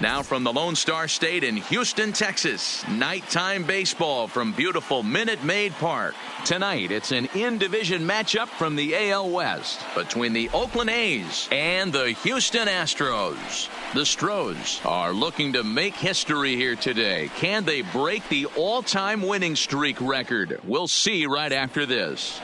Now from the Lone Star State in Houston, Texas, nighttime baseball from beautiful Minute Maid Park. Tonight, it's an in-division matchup from the AL West between the Oakland A's and the Houston Astros. The Stros are looking to make history here today. Can they break the all-time winning streak record? We'll see right after this.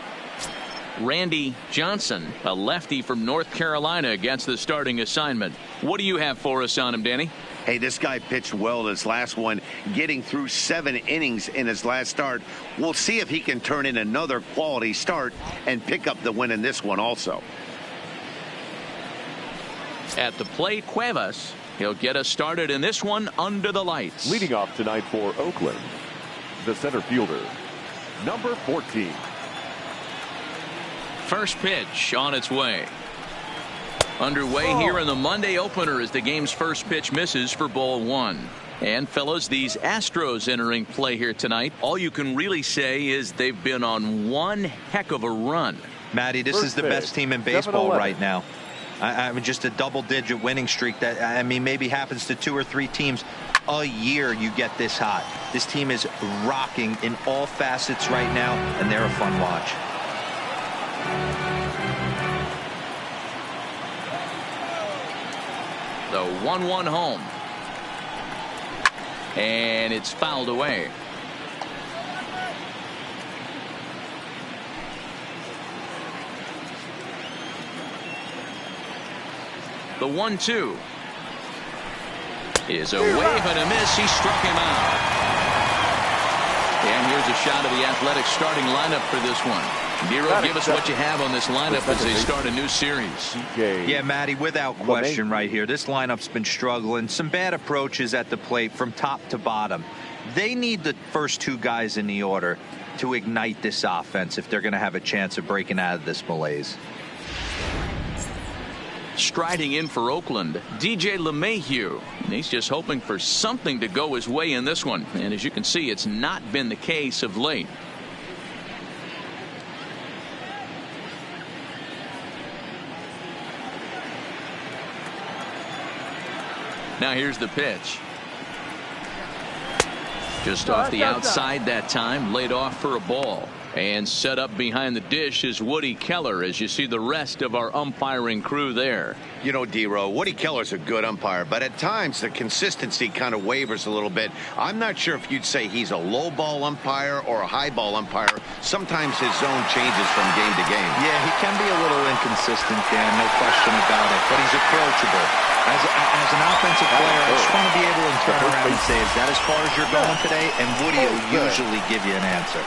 Randy Johnson, a lefty from North Carolina, gets the starting assignment. What do you have for us on him, Danny? Hey, this guy pitched well in his last one, getting through 7 innings in his last start. We'll see if he can turn in another quality start and pick up the win in this one also. At the plate, Cuevas. He'll get us started in this one under the lights. Leading off tonight for Oakland, the center fielder, number 14. First pitch on its way. Underway here in the Monday opener as the game's first pitch misses for ball 1. And fellas, these Astros entering play here tonight, all you can really say is they've been on one heck of a run. Matty, this is the best team in baseball right now. I mean, just a double-digit winning streak that, I mean, maybe happens to 2 or 3 teams a year. You get this hot. This team is rocking in all facets right now, and they're a fun watch. The 1-1 home. And it's fouled away. The 1-2 is a wave and a miss. He struck him out. And here's a shot of the Athletics starting lineup for this one. Nero, give us what you have on this lineup as they start a new series. Yeah, Matty, without question right here. This lineup's been struggling. Some bad approaches at the plate from top to bottom. They need the first 2 guys in the order to ignite this offense if they're going to have a chance of breaking out of this malaise. Striding in for Oakland, DJ LeMahieu. He's just hoping for something to go his way in this one. And as you can see, it's not been the case of late. Now here's the pitch. Just off the outside that time, laid off for a ball. And set up behind the dish is Woody Keller as you see the rest of our umpiring crew there. You know, D-Row, Woody Keller's a good umpire, but at times the consistency kind of wavers a little bit. I'm not sure if you'd say he's a low ball umpire or a high ball umpire. Sometimes his zone changes from game to game. Yeah, he can be a little inconsistent, Dan, no question about it, but he's approachable. As an offensive player, I just want to be able to turn around and say, is that as far as you're going today? And Woody will usually give you an answer.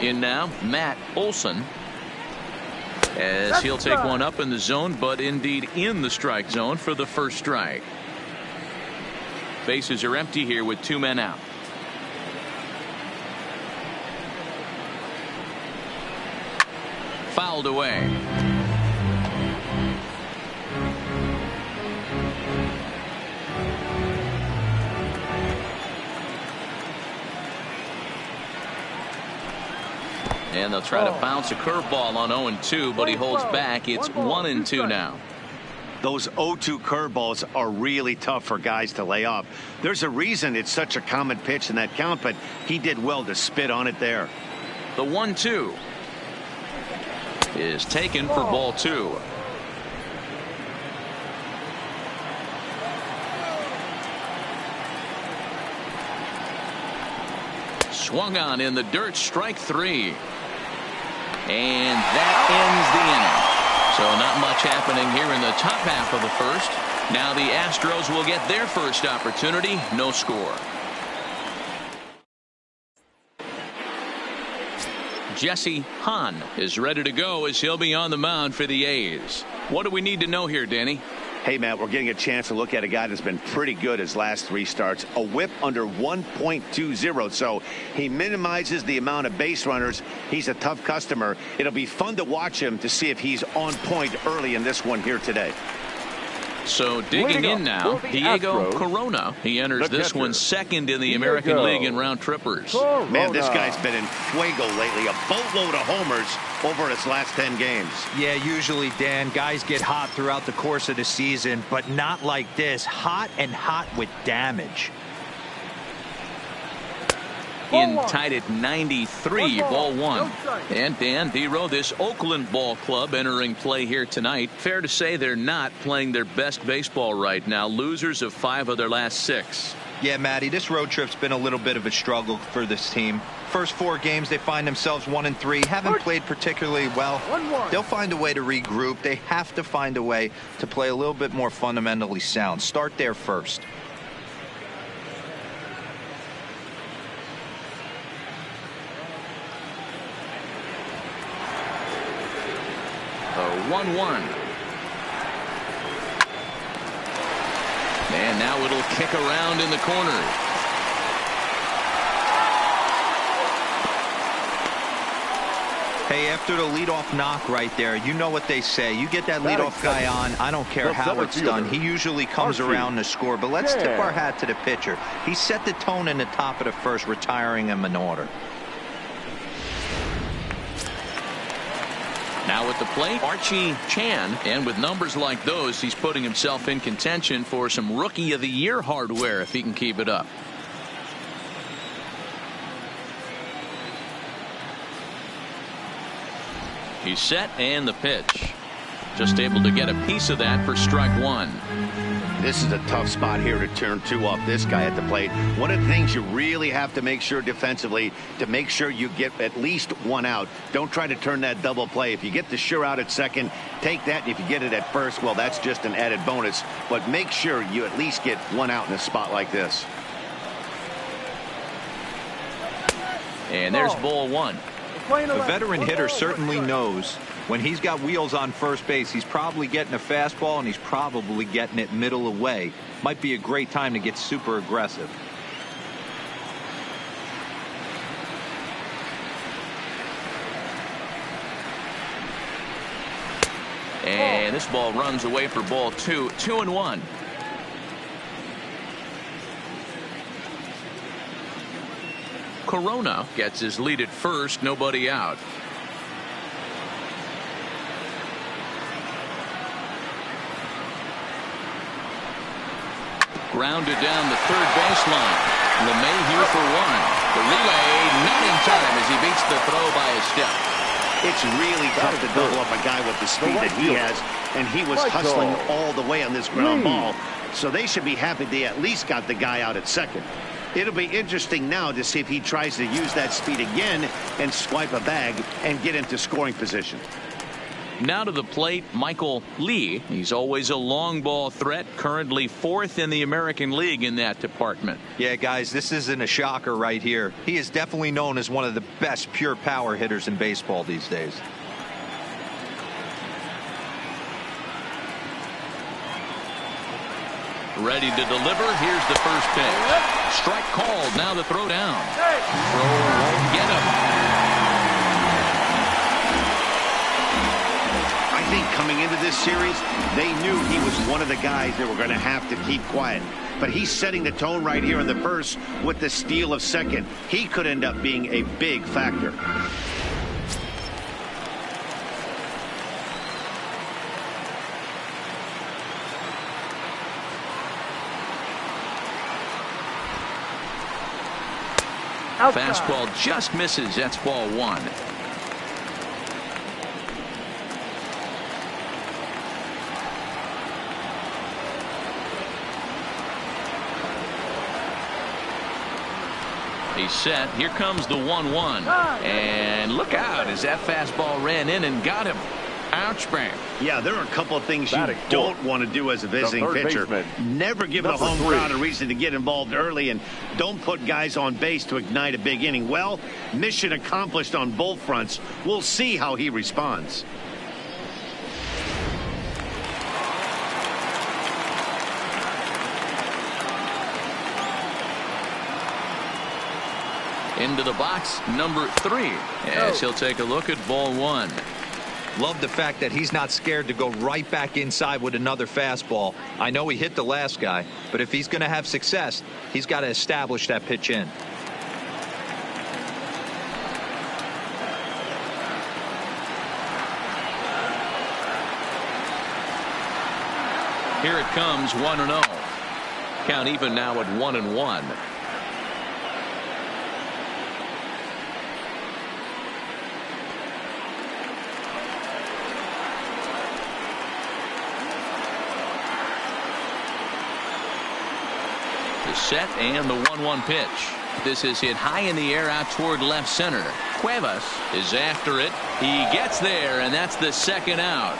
In now, Matt Olson, as he'll take one up in the zone, but indeed in the strike zone for the first strike. Bases are empty here with 2 men out. Fouled away. And they'll try to bounce a curveball on 0-2, but he holds back. It's 1-2 now. Those 0-2 curveballs are really tough for guys to lay off. There's a reason it's such a common pitch in that count, but he did well to spit on it there. The 1-2 is taken for ball 2. Swung on in the dirt, strike 3. And that ends the inning. So not much happening here in the top half of the first. Now the Astros will get their first opportunity. No score. Jesse Hahn is ready to go as he'll be on the mound for the A's. What do we need to know here, Danny? Hey, Matt, we're getting a chance to look at a guy that's been pretty good his last 3 starts. A whip under 1.20, so he minimizes the amount of base runners. He's a tough customer. It'll be fun to watch him to see if he's on point early in this one here today. So digging in now, Diego Corona. He enters this one second in the American League in round trippers. Man, this guy's been in fuego lately. A boatload of homers over his last 10 games. Yeah, usually, Dan, guys get hot throughout the course of the season, but not like this. Hot and hot with damage. In tied at 93, ball one. And Dan Dero, this Oakland ball club entering play here tonight. Fair to say they're not playing their best baseball right now. Losers of 5 of their last 6. Yeah, Matty, this road trip's been a little bit of a struggle for this team. First 4 games, they find themselves 1-3. Haven't played particularly well. They'll find a way to regroup. They have to find a way to play a little bit more fundamentally sound. Start there first. A 1-1. And now it'll kick around in the corner. Hey, after the leadoff knock right there, you know what they say. You get that leadoff guy on, I don't care how it's done. He usually comes around to score. But let's tip our hat to the pitcher. He set the tone in the top of the first, retiring him in order. Now at the plate, Archie Chan, and with numbers like those, he's putting himself in contention for some Rookie of the Year hardware if he can keep it up. He's set, and the pitch. Just able to get a piece of that for strike 1. This is a tough spot here to turn 2 off this guy at the plate. One of the things you really have to make sure defensively, to make sure you get at least 1 out. Don't try to turn that double play. If you get the sure out at second, take that. And if you get it at first, well, that's just an added bonus. But make sure you at least get 1 out in a spot like this. And there's ball 1. A veteran hitter certainly knows when he's got wheels on first base, he's probably getting a fastball and he's probably getting it middle away. Might be a great time to get super aggressive. And this ball runs away for ball 2. 2-1. Corona gets his lead at first, nobody out. Grounded down the third baseline. LeMahieu for 1. The relay not in time as he beats the throw by a step. It's really tough to double up a guy with the speed that he has, and he was hustling all the way on this ground ball. So they should be happy they at least got the guy out at second. It'll be interesting now to see if he tries to use that speed again and swipe a bag and get into scoring position. Now to the plate, Michael Lee. He's always a long ball threat, currently 4th in the American League in that department. Yeah, guys, this isn't a shocker right here. He is definitely known as one of the best pure power hitters in baseball these days. Ready to deliver. Here's the first pitch. Strike called. Now the throw down. Throw won't get him. I think coming into this series, they knew he was one of the guys that were going to have to keep quiet. But he's setting the tone right here in the first with the steal of second. He could end up being a big factor. Fastball just misses. That's ball 1. He's set. Here comes the 1-1. And look out as that fastball ran in and got him. Ouch, bang. Yeah, there are a couple of things you don't want to do as a visiting pitcher. Never give the home crowd a reason to get involved early, and don't put guys on base to ignite a big inning. Well, mission accomplished on both fronts. We'll see how he responds. Into the box, number 3, as he'll take a look at ball 1. Love the fact that he's not scared to go right back inside with another fastball. I know he hit the last guy, but if he's going to have success, he's got to establish that pitch in. Here it comes, 1-0. Count even now at 1-1. The set and the 1-1 pitch. This is hit high in the air out toward left center. Cuevas is after it. He gets there, and that's the second out.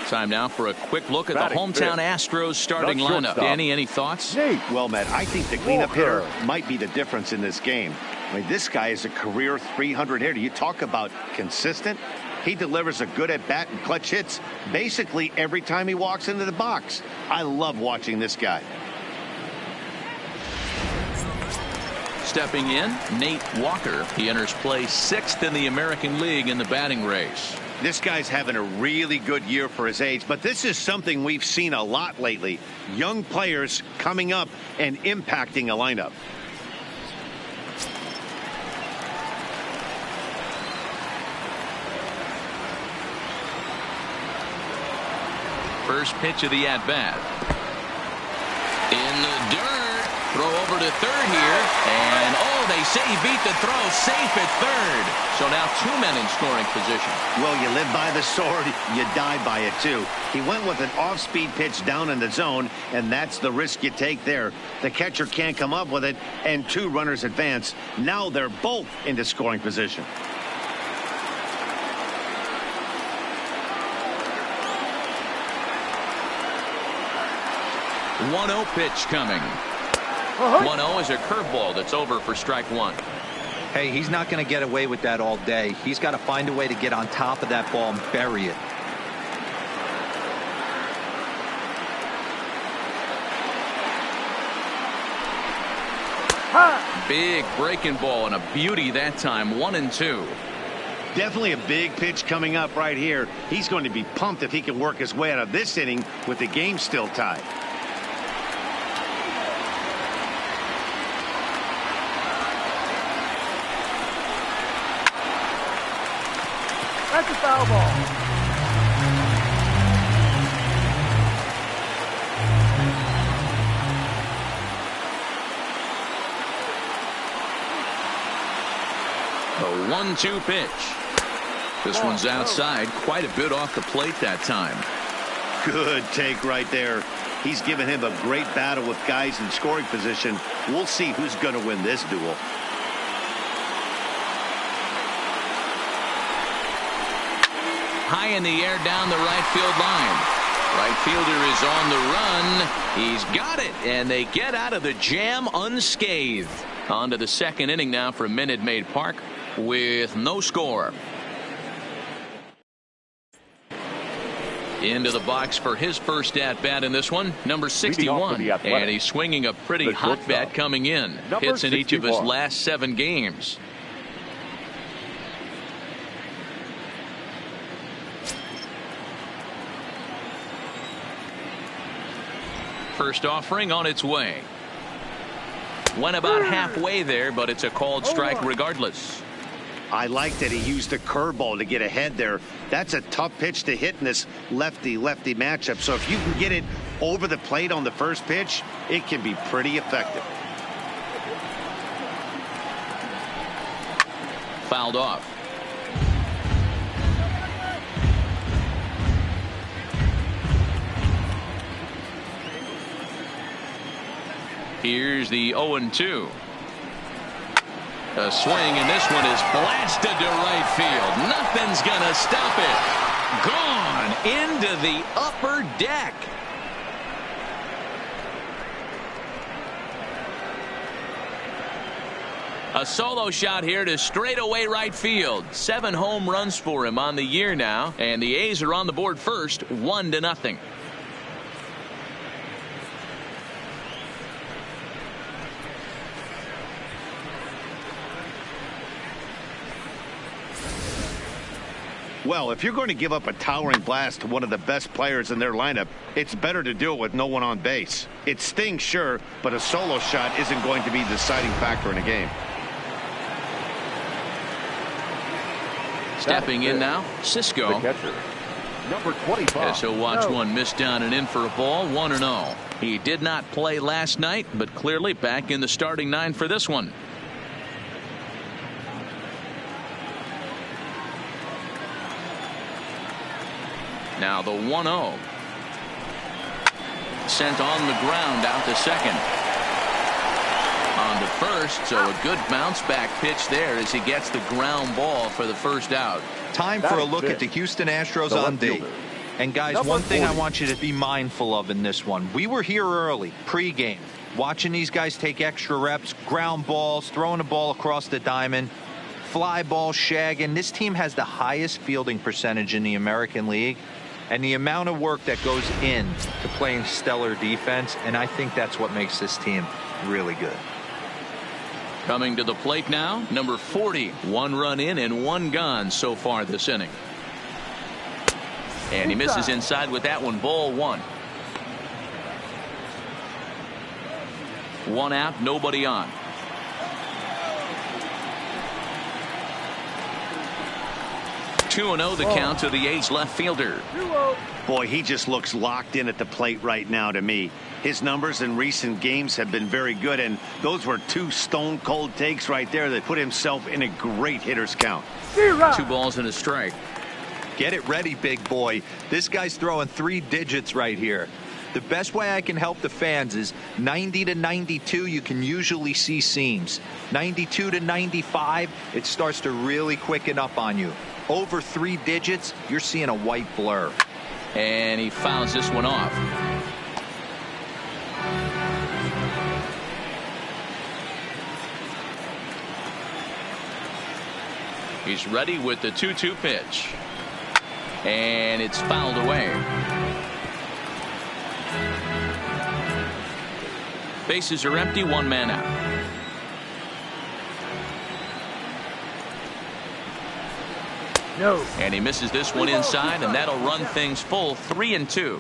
Time now for a quick look at the hometown Astros starting lineup. Danny, any thoughts? Well, Matt, I think the cleanup hitter might be the difference in this game. I mean, this guy is a career 300 hitter. You talk about consistent. He delivers a good at-bat and clutch hits basically every time he walks into the box. I love watching this guy. Stepping in, Nate Walker. He enters play 6th in the American League in the batting race. This guy's having a really good year for his age, but this is something we've seen a lot lately. Young players coming up and impacting a lineup. First pitch of the at-bat. In the dirt. Throw over to third here. And, they say he beat the throw. Safe at third. So now 2 men in scoring position. Well, you live by the sword, you die by it, too. He went with an off-speed pitch down in the zone, and that's the risk you take there. The catcher can't come up with it, and 2 runners advance. Now they're both into scoring position. One-0 pitch coming. 1-0 is a curveball that's over for strike 1. Hey, he's not going to get away with that all day. He's got to find a way to get on top of that ball and bury it. Big breaking ball and a beauty that time. 1-2. Definitely a big pitch coming up right here. He's going to be pumped if he can work his way out of this inning with the game still tied. That's a foul ball. The 1-2 pitch. This one's outside, quite a bit off the plate that time. Good take right there. He's given him a great battle with guys in scoring position. We'll see who's going to win this duel. High in the air down the right field line. Right fielder is on the run. He's got it, and they get out of the jam unscathed. On to the second inning now for Minute Maid Park with no score. Into the box for his first at-bat in this one, number 61. And he's swinging a pretty hot bat coming in. Hits in each of his last 7 games. First offering on its way. Went about halfway there, but it's a called strike regardless. I like that he used a curveball to get ahead there. That's a tough pitch to hit in this lefty-lefty matchup. So if you can get it over the plate on the first pitch, it can be pretty effective. Fouled off. Here's the 0-2. A swing, and this one is blasted to right field. Nothing's gonna stop it. Gone into the upper deck. A solo shot here to straightaway right field. 7 home runs for him on the year now, and the A's are on the board first, 1-0. Well, if you're going to give up a towering blast to one of the best players in their lineup, it's better to do it with no one on base. It stings, sure, but a solo shot isn't going to be the deciding factor in a game. Stepping in now, Cisco. The catcher, number 25. As he'll watch one miss down and in for a ball, 1-0. He did not play last night, but clearly back in the starting 9 for this one. Now the 1-0. Sent on the ground out to second. On to first, so a good bounce back pitch there as he gets the ground ball for the first out. Time for a look at the Houston Astros on D. And guys, one thing I want you to be mindful of in this one. We were here early, pregame, watching these guys take extra reps, ground balls, throwing the ball across the diamond, fly ball, shagging. This team has the highest fielding percentage in the American League. And the amount of work that goes in to playing stellar defense, and I think that's what makes this team really good. Coming to the plate now, number 40. 1 run in and 1 gone so far this inning. And he misses inside with that one. Ball 1. 1 out, nobody on. Two and 0 the count to the A's left fielder. Boy, he just looks locked in at the plate right now to me. His numbers in recent games have been very good, and those were 2 stone cold takes right there that put himself in a great hitter's count. 2 balls and a strike. Get it ready, big boy. This guy's throwing 3 digits right here. The best way I can help the fans is 90 to 92, you can usually see seams. 92 to 95, it starts to really quicken up on you. Over 3 digits, you're seeing a white blur. And he fouls this one off. He's ready with the 2-2 pitch. And it's fouled away. Bases are empty, 1 man out. No. And he misses this one inside, and that'll run things full 3-2.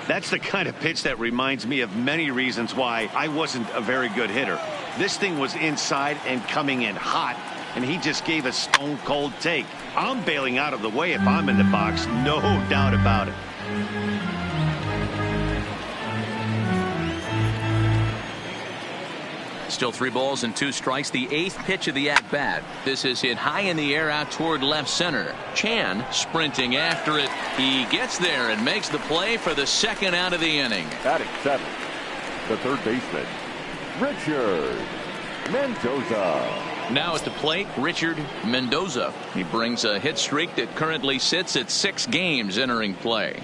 That's the kind of pitch that reminds me of many reasons why I wasn't a very good hitter. This thing was inside and coming in hot, and he just gave a stone cold take. I'm bailing out of the way if I'm in the box, no doubt about it. Still 3 balls and 2 strikes. The 8th pitch of the at-bat. This is hit high in the air out toward left center. Chan sprinting after it. He gets there and makes the play for the 2nd out of the inning. Batting 7th, the 3rd baseman, Richard Mendoza. Now at the plate, Richard Mendoza. He brings a hit streak that currently sits at 6 games entering play.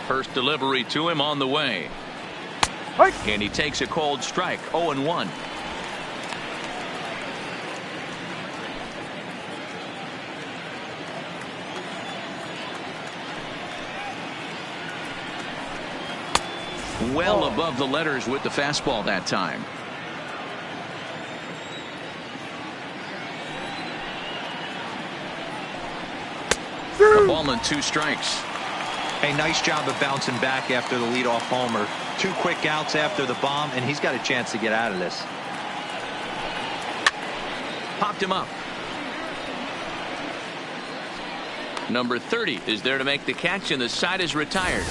First delivery to him on the way. And he takes a cold strike. 0-1. Well above the letters with the fastball that time. A ball and 2 strikes. A nice job of bouncing back after the leadoff homer. 2 quick outs after the bomb, and he's got a chance to get out of this. Popped him up. Number 30 is there to make the catch, and the side is retired.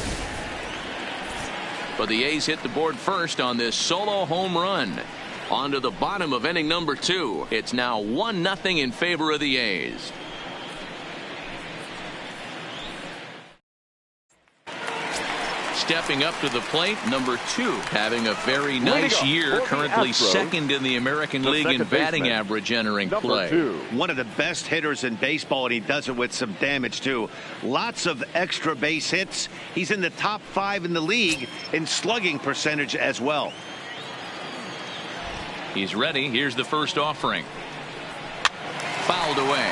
But the A's hit the board first on this solo home run. On to the bottom of inning number 2. It's now 1-0 in favor of the A's. Stepping up to the plate, number 2, having a very nice year, currently Astros, 2nd in the American League in batting average entering play. 2. One of the best hitters in baseball, and he does it with some damage too. Lots of extra base hits. He's in the top 5 in the league in slugging percentage as well. He's ready. Here's the first offering. Fouled away.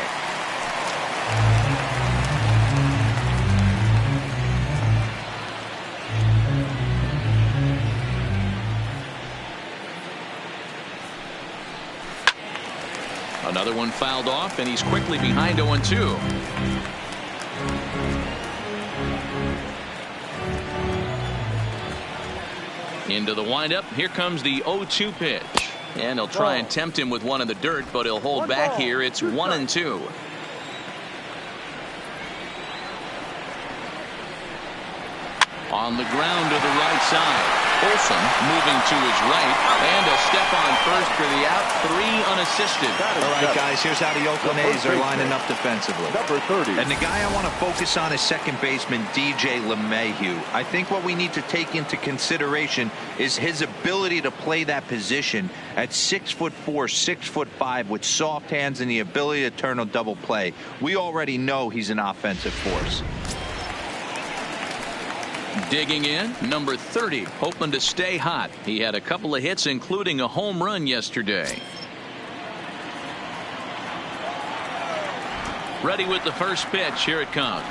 one fouled off, and he's quickly behind 0-2. Into the windup. Here comes the 0-2 pitch. And he'll try and tempt him with one in the dirt, but he'll hold back here. It's 1-2. On the ground to the right side. Olson moving to his right, and a step on first for the out. 3 unassisted. All right, guys, here's how the Oakland A's are lining up defensively. Number 30. And the guy I want to focus on is second baseman DJ LeMahieu. I think what we need to take into consideration is his ability to play that position at 6'4", 6'5", with soft hands and the ability to turn a double play. We already know he's an offensive force. Digging in, number 30, hoping to stay hot. He had a couple of hits, including a home run yesterday. Ready with the first pitch. Here it comes.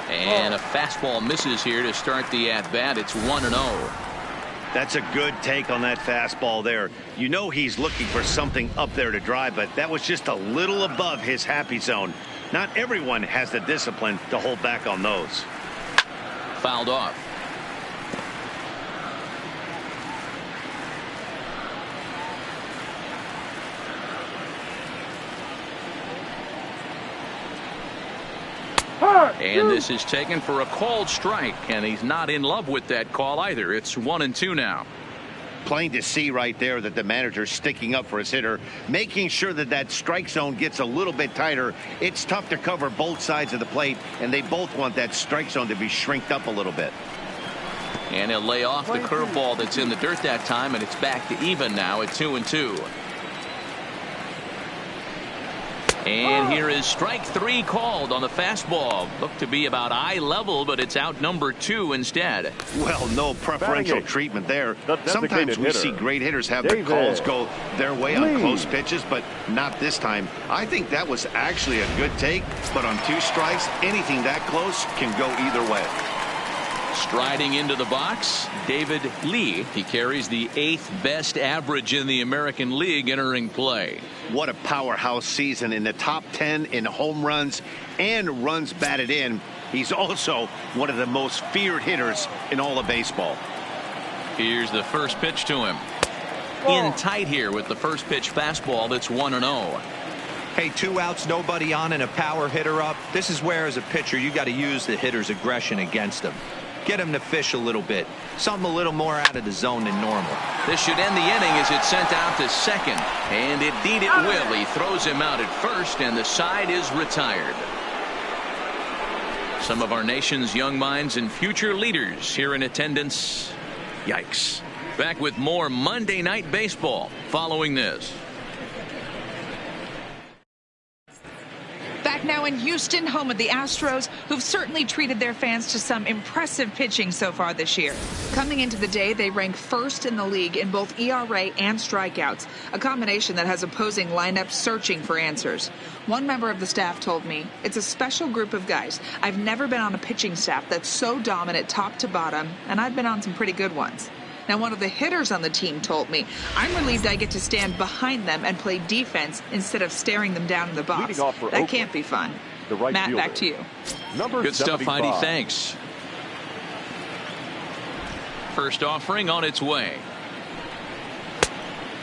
And a fastball misses here to start the at-bat. It's 1-0. That's a good take on that fastball there. You know he's looking for something up there to drive, but that was just a little above his happy zone. Not everyone has the discipline to hold back on those. Fouled off. And this is taken for a called strike, and he's not in love with that call either. It's 1-2 now. Plain to see right there that the manager's sticking up for his hitter, making sure that that strike zone gets a little bit tighter. It's tough to cover both sides of the plate, and they both want that strike zone to be shrinked up a little bit. And he'll lay off the curveball that's in the dirt that time, and it's back to even now at 2-2. And here is strike 3 called on the fastball. Looked to be about eye level, but it's out number 2 instead. Well, no preferential treatment there. Sometimes we see great hitters have their calls go their way on close pitches, but not this time. I think that was actually a good take, but on 2 strikes, anything that close can go either way. Striding into the box, David Lee. He carries the 8th best average in the American League entering play. What a powerhouse season, in the top 10 in home runs and runs batted in. He's also one of the most feared hitters in all of baseball. Here's the first pitch to him. In tight here with the first pitch fastball. That's 1-0. Hey, 2 outs, nobody on, and a power hitter up. This is where, as a pitcher, you got to use the hitter's aggression against him. Get him to fish a little bit. Something a little more out of the zone than normal. This should end the inning as it's sent out to second. And indeed it will. He throws him out at first, and the side is retired. Some of our nation's young minds and future leaders here in attendance. Yikes. Back with more Monday Night Baseball following this. Back now in Houston, home of the Astros, who've certainly treated their fans to some impressive pitching so far this year. Coming into the day, they rank first in the league in both ERA and strikeouts, a combination that has opposing lineups searching for answers. One member of the staff told me, it's a special group of guys. I've never been on a pitching staff that's so dominant top to bottom, and I've been on some pretty good ones. Now, one of the hitters on the team told me, I'm relieved I get to stand behind them and play defense instead of staring them down in the box. That can't be fun. Matt, fielder. Back to you. Good stuff, Heidi. Thanks. First offering on its way.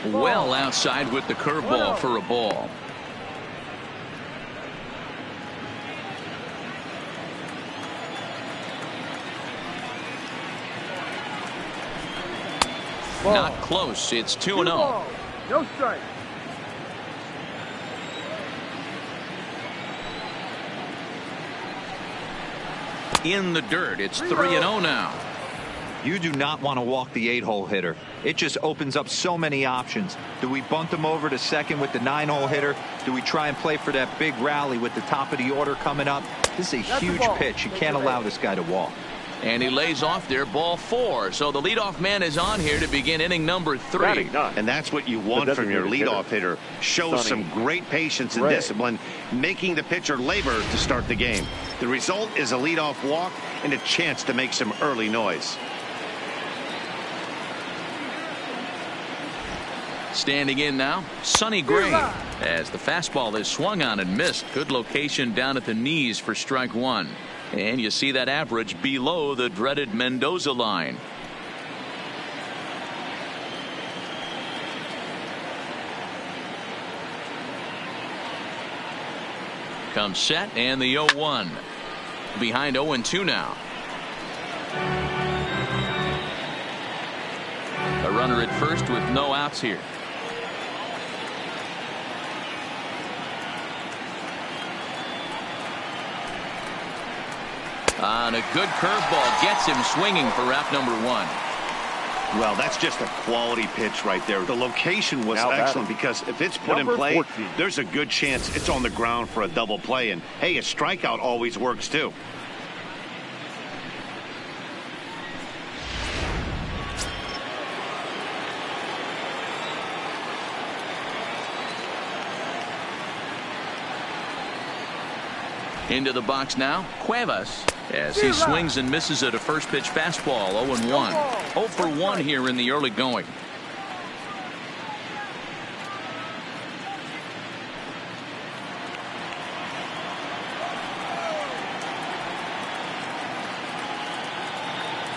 Well outside with the curveball for a ball. Not close. It's 2-0. No strike. In the dirt. It's 3-0 now. You do not want to walk the 8-hole hitter. It just opens up so many options. Do we bunt him over to second with the 9-hole hitter? Do we try and play for that big rally with the top of the order coming up? This is a huge pitch. You can't allow this guy to walk. And he lays off there, ball 4. So the leadoff man is on here to begin inning number 3. And that's what you want from your leadoff hitter. Shows some great patience and discipline, making the pitcher labor to start the game. The result is a leadoff walk and a chance to make some early noise. Standing in now, Sonny Gray, as the fastball is swung on and missed. Good location down at the knees for strike one. And you see that average below the dreaded Mendoza line. Comes set and the 0-1. Behind 0-2 now. A runner at first with no outs here. On a good curveball gets him swinging for out number one. Well, that's just a quality pitch right there. The location was excellent because if it's put in play, 14. there's a good chance it's on the ground for a double play. And, hey, a strikeout always works, too. Into the box now, Cuevas, as he swings and misses at a first pitch fastball. 0-1. 0 for 1 here in the early going.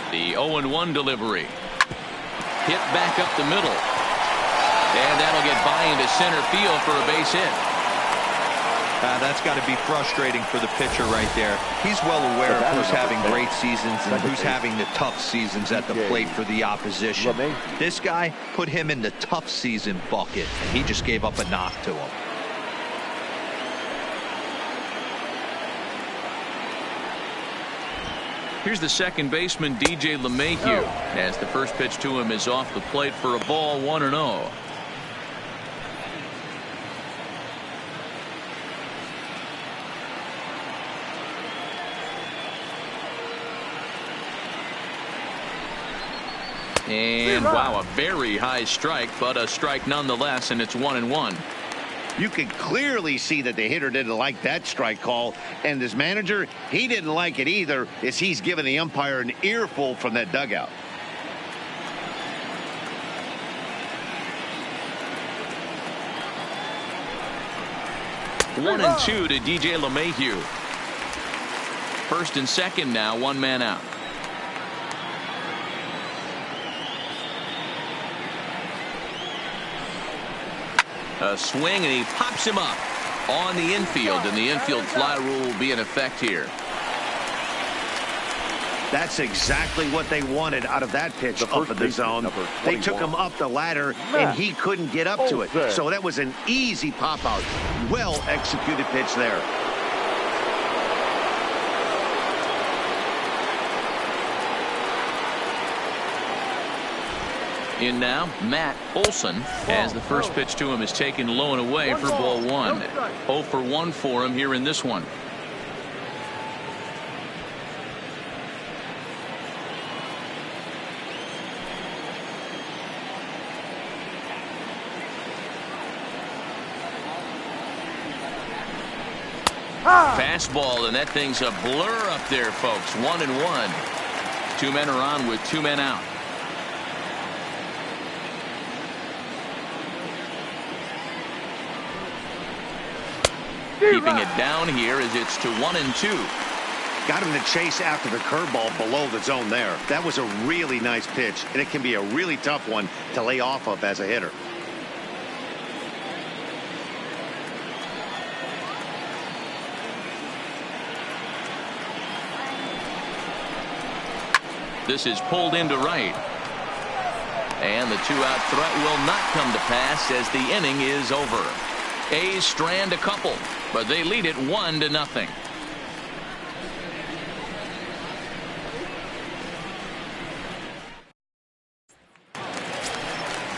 The 0-1 delivery. Hit back up the middle. And that'll get by into center field for a base hit. That's got to be frustrating for the pitcher right there. He's well aware of who's having great seasons and who's having the tough seasons at the plate for the opposition. This guy put him in the tough season bucket, and he just gave up a knock to him. Here's the second baseman, DJ LeMahieu, as the first pitch to him is off the plate for a ball, 1-0. And wow, a very high strike, but a strike nonetheless, and it's 1-1. You can clearly see that the hitter didn't like that strike call, and his manager, he didn't like it either, as he's giving the umpire an earful from that dugout. One and two to DJ LeMahieu. First and second now, one man out. A swing, and he pops him up on the infield, and the infield fly rule will be in effect here. That's exactly what they wanted out of that pitch up in the zone. They took him up the ladder, and he couldn't get up to it. So that was an easy pop-out. Well-executed pitch there. In now, Matt Olson, as the first pitch to him is taken low and away for ball one. 0 for 1 for him here in this one. Fastball, and that thing's a blur up there, folks. 1-1. Two men are on with two men out. Keeping it down here as it's to 1-2. Got him to chase after the curveball below the zone there. That was a really nice pitch, and it can be a really tough one to lay off of as a hitter. This is pulled into right. And the two-out threat will not come to pass as the inning is over. A's strand a couple, but they lead it 1-0.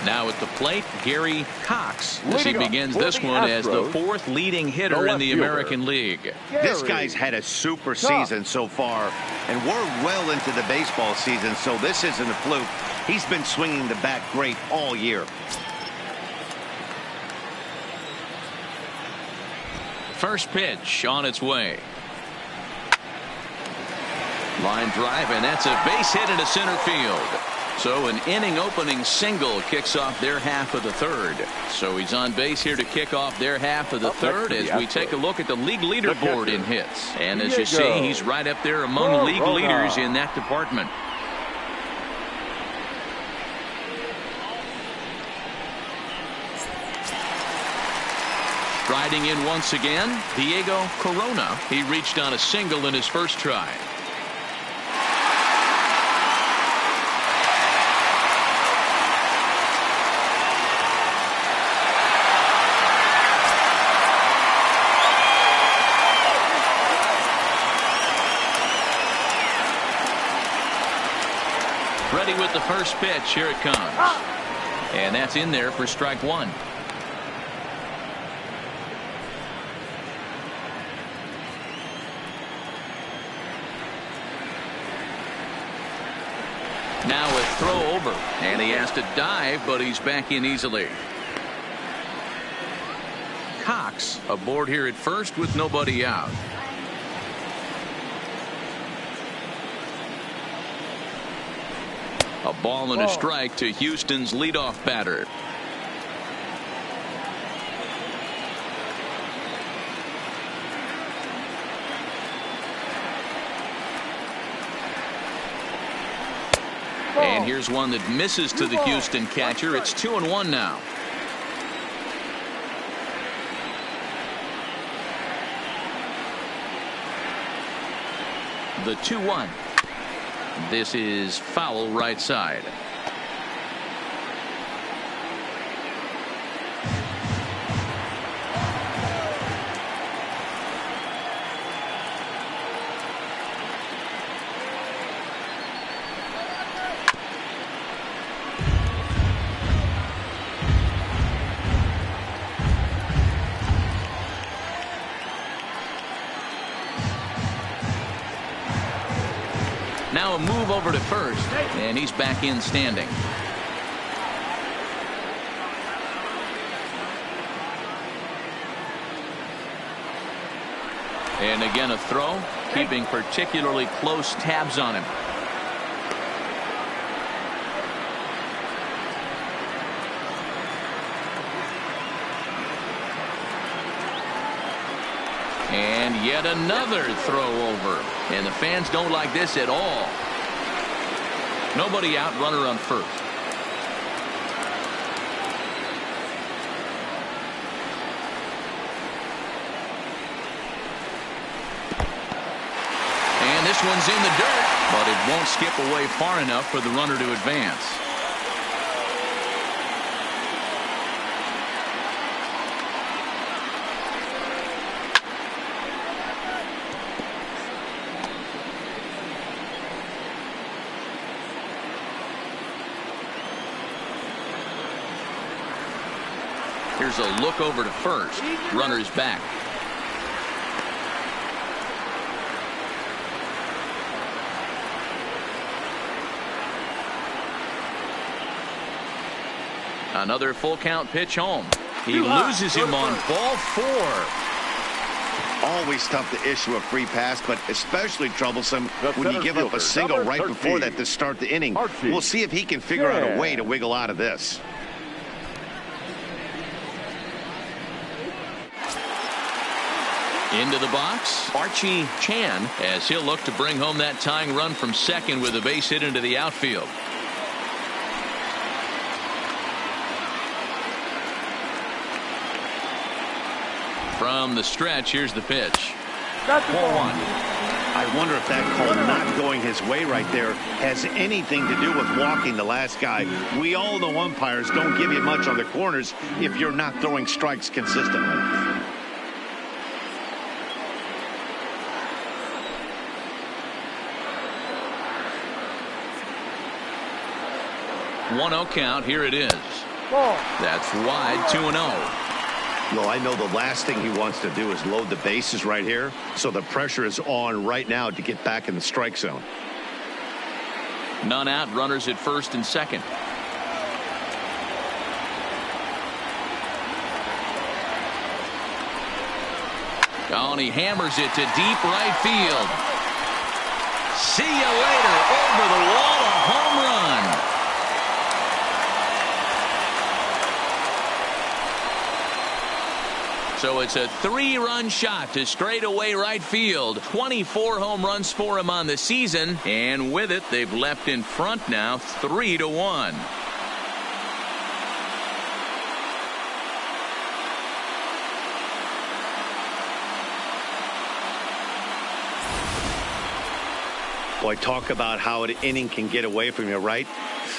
Now at the plate, Gary Cox, as he begins this one as the fourth leading hitter in the American League. This guy's had a super season so far, and we're well into the baseball season, so this isn't a fluke. He's been swinging the bat great all year. First pitch on its way. Line drive, and that's a base hit into center field. So an inning-opening single kicks off their half of the third. So he's on base here to kick off their half of the third as we take a look at the league leaderboard in hits. And as you see, he's right up there among league leaders in that department. Riding in once again, Diego Corona. He reached on a single in his first try. Ready with the first pitch. Here it comes. And that's in there for strike one. Now a throw over, and he has to dive, but he's back in easily. Cox aboard here at first with nobody out. A ball and a strike to Houston's leadoff batter. And here's one that misses to the Houston catcher. It's 2-1 now. The 2-1. This is foul right side. Now a move over to first, and he's back in standing. And again a throw, keeping particularly close tabs on him. And yet another throw over. And the fans don't like this at all. Nobody out, runner on first. And this one's in the dirt, but it won't skip away far enough for the runner to advance. Here's a look over to first. Runner's back. Another full count pitch home. He loses him on ball 4. Always tough to issue a free pass, but especially troublesome when you give up a single right before that to start the inning. We'll see if he can figure out a way to wiggle out of this. Into the box, Archie Chan, as he'll look to bring home that tying run from second with a base hit into the outfield. From the stretch, here's the pitch. 4-1. I wonder if that call not going his way right there has anything to do with walking the last guy. We all know umpires don't give you much on the corners if you're not throwing strikes consistently. 1-0 count. Here it is. That's wide. 2-0. Well, I know the last thing he wants to do is load the bases right here, so the pressure is on right now to get back in the strike zone. None out. Runners at first and second. Oh, and he hammers it to deep right field. See you later. Over the wall, a home run. So it's a 3-run shot to straightaway right field. 24 home runs for him on the season. And with it, they've leapt in front now 3-1. Boy, talk about how an inning can get away from you, right?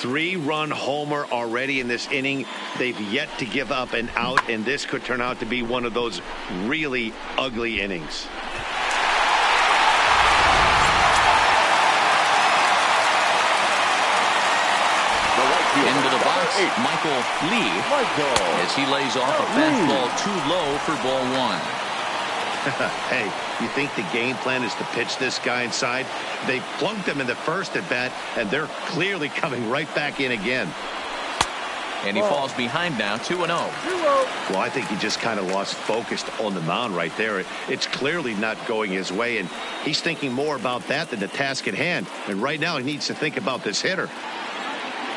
3-run homer already in this inning. They've yet to give up an out, and this could turn out to be one of those really ugly innings. Into the box, Michael Lee, as he lays off a fastball too low for ball 1. Hey, you think the game plan is to pitch this guy inside? They plunked him in the first at bat, and they're clearly coming right back in again. And he falls behind now, 2-0. Well, I think he just kind of lost focus on the mound right there. It's clearly not going his way, and he's thinking more about that than the task at hand. And right now, he needs to think about this hitter.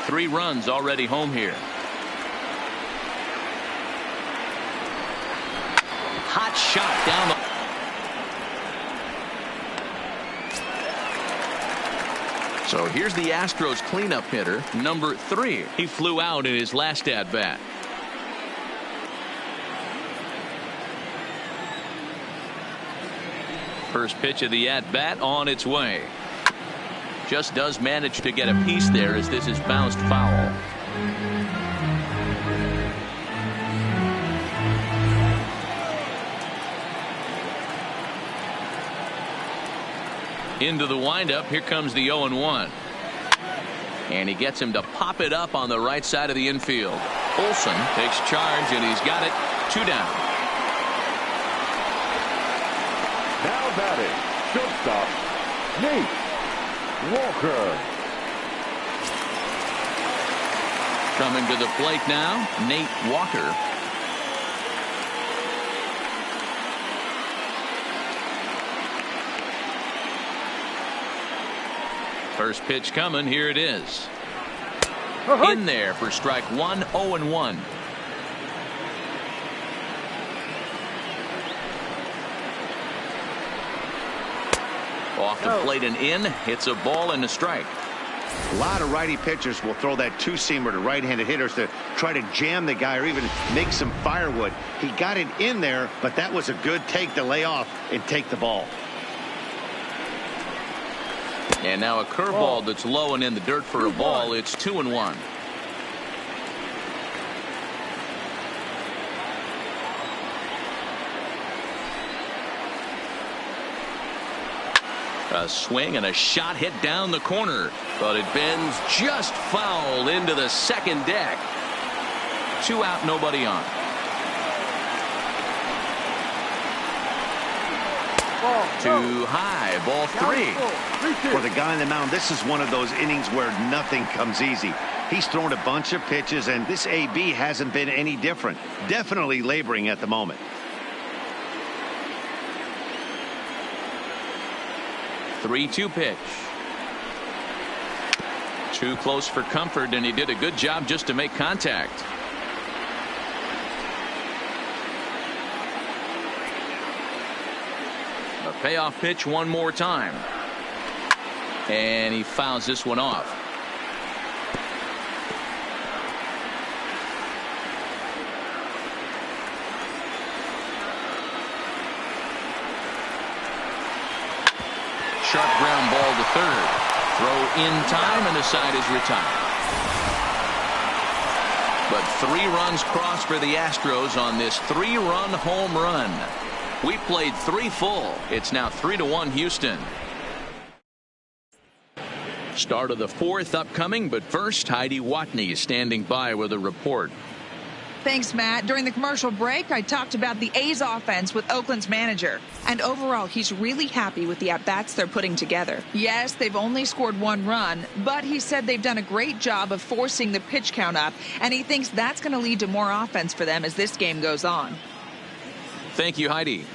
3 runs already home here. Hot shot down the... So here's the Astros cleanup hitter, number 3. He flew out in his last at-bat. First pitch of the at-bat on its way. Just does manage to get a piece there as this is bounced foul. Into the windup. Here comes the 0-1. And he gets him to pop it up on the right side of the infield. Olsen takes charge, and he's got it. 2 down. Now batting, shortstop, Nate Walker. Coming to the plate now, Nate Walker. First pitch coming. Here it is. In there for strike 1, 0-1. Off the plate and in. Hits a ball and a strike. A lot of righty pitchers will throw that two-seamer to right-handed hitters to try to jam the guy or even make some firewood. He got it in there, but that was a good take to lay off and take the ball. And now a curveball that's low and in the dirt for a ball. It's 2-1. A swing and a shot hit down the corner, but it bends just foul into the second deck. 2 out, nobody on. Too high, ball 3. For the guy on the mound, this is one of those innings where nothing comes easy. He's thrown a bunch of pitches, and this AB hasn't been any different. Definitely laboring at the moment. 3-2 pitch. Too close for comfort, and he did a good job just to make contact. A payoff pitch one more time. And he fouls this one off. Sharp ground ball to third. Throw in time, and the side is retired. But 3 runs crossed for the Astros on this 3-run home run. We played 3 full. It's now 3-1 Houston. Start of the 4th upcoming, but first, Heidi Watney standing by with a report. Thanks, Matt. During the commercial break, I talked about the A's offense with Oakland's manager. And overall, he's really happy with the at-bats they're putting together. Yes, they've only scored 1 run, but he said they've done a great job of forcing the pitch count up, and he thinks that's going to lead to more offense for them as this game goes on. Thank you, Heidi.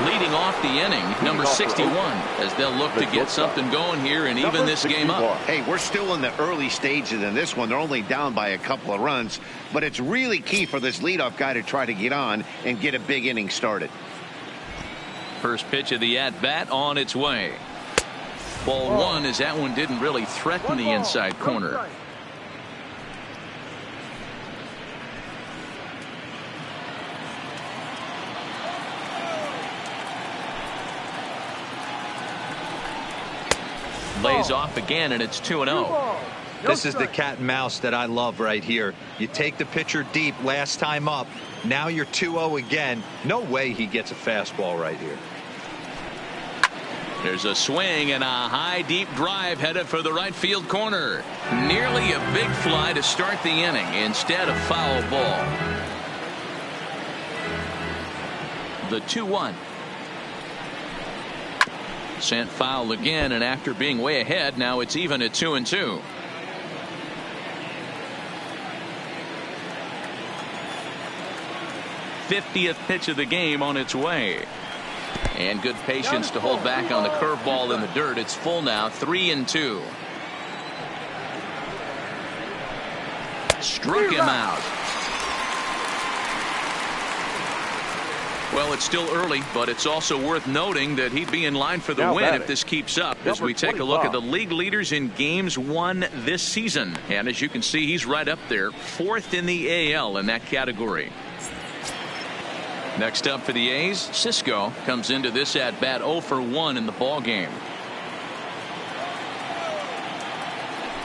Leading off the inning, number 61, as they'll look to get something going here and even this game up. Hey, we're still in the early stages in this one. They're only down by a couple of runs, but it's really key for this leadoff guy to try to get on and get a big inning started. First pitch of the at-bat on its way. Ball one, as that one didn't really threaten the inside corner. Lays off again, and it's 2-0. This is the cat and mouse that I love right here. You take the pitcher deep last time up. Now you're 2-0 again. No way he gets a fastball right here. There's a swing and a high deep drive headed for the right field corner. Nearly a big fly to start the inning. Instead, a foul ball. The 2-1. Sent foul again, and after being way ahead, now it's even at 2-2. '50th pitch of the game on its way. And good patience to hold back on the curveball in the dirt. It's full now, 3-2. Struck him out. Well, it's still early, but it's also worth noting that he'd be in line for the win if this keeps up, as we take a look at the league leaders in games won this season. And as you can see, he's right up there, 4th in the AL in that category. Next up for the A's, Cisco comes into this at bat 0 for 1 in the ball game.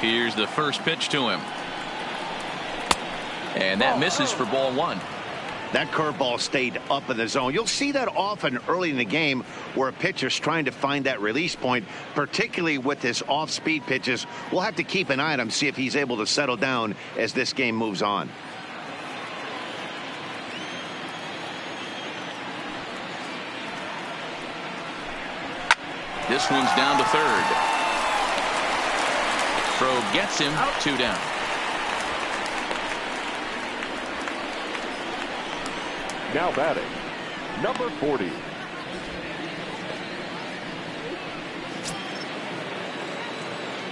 Here's the first pitch to him, and that misses for ball 1. That curveball stayed up in the zone. You'll see that often early in the game where a pitcher's trying to find that release point, particularly with his off-speed pitches. We'll have to keep an eye on him, see if he's able to settle down as this game moves on. This one's down to third. Throw gets him, 2 down. Now batting, number 40.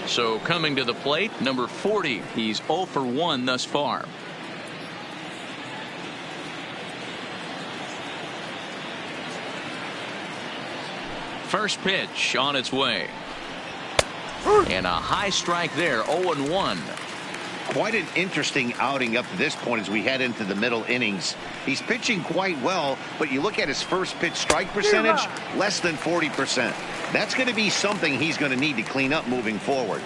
So coming to the plate, number 40. He's 0 for 1 thus far. First pitch on its way. And a high strike there, 0-1. Quite an interesting outing up to this point as we head into the middle innings. He's pitching quite well, but you look at his first pitch strike percentage, less than 40%. That's going to be something he's going to need to clean up moving forward.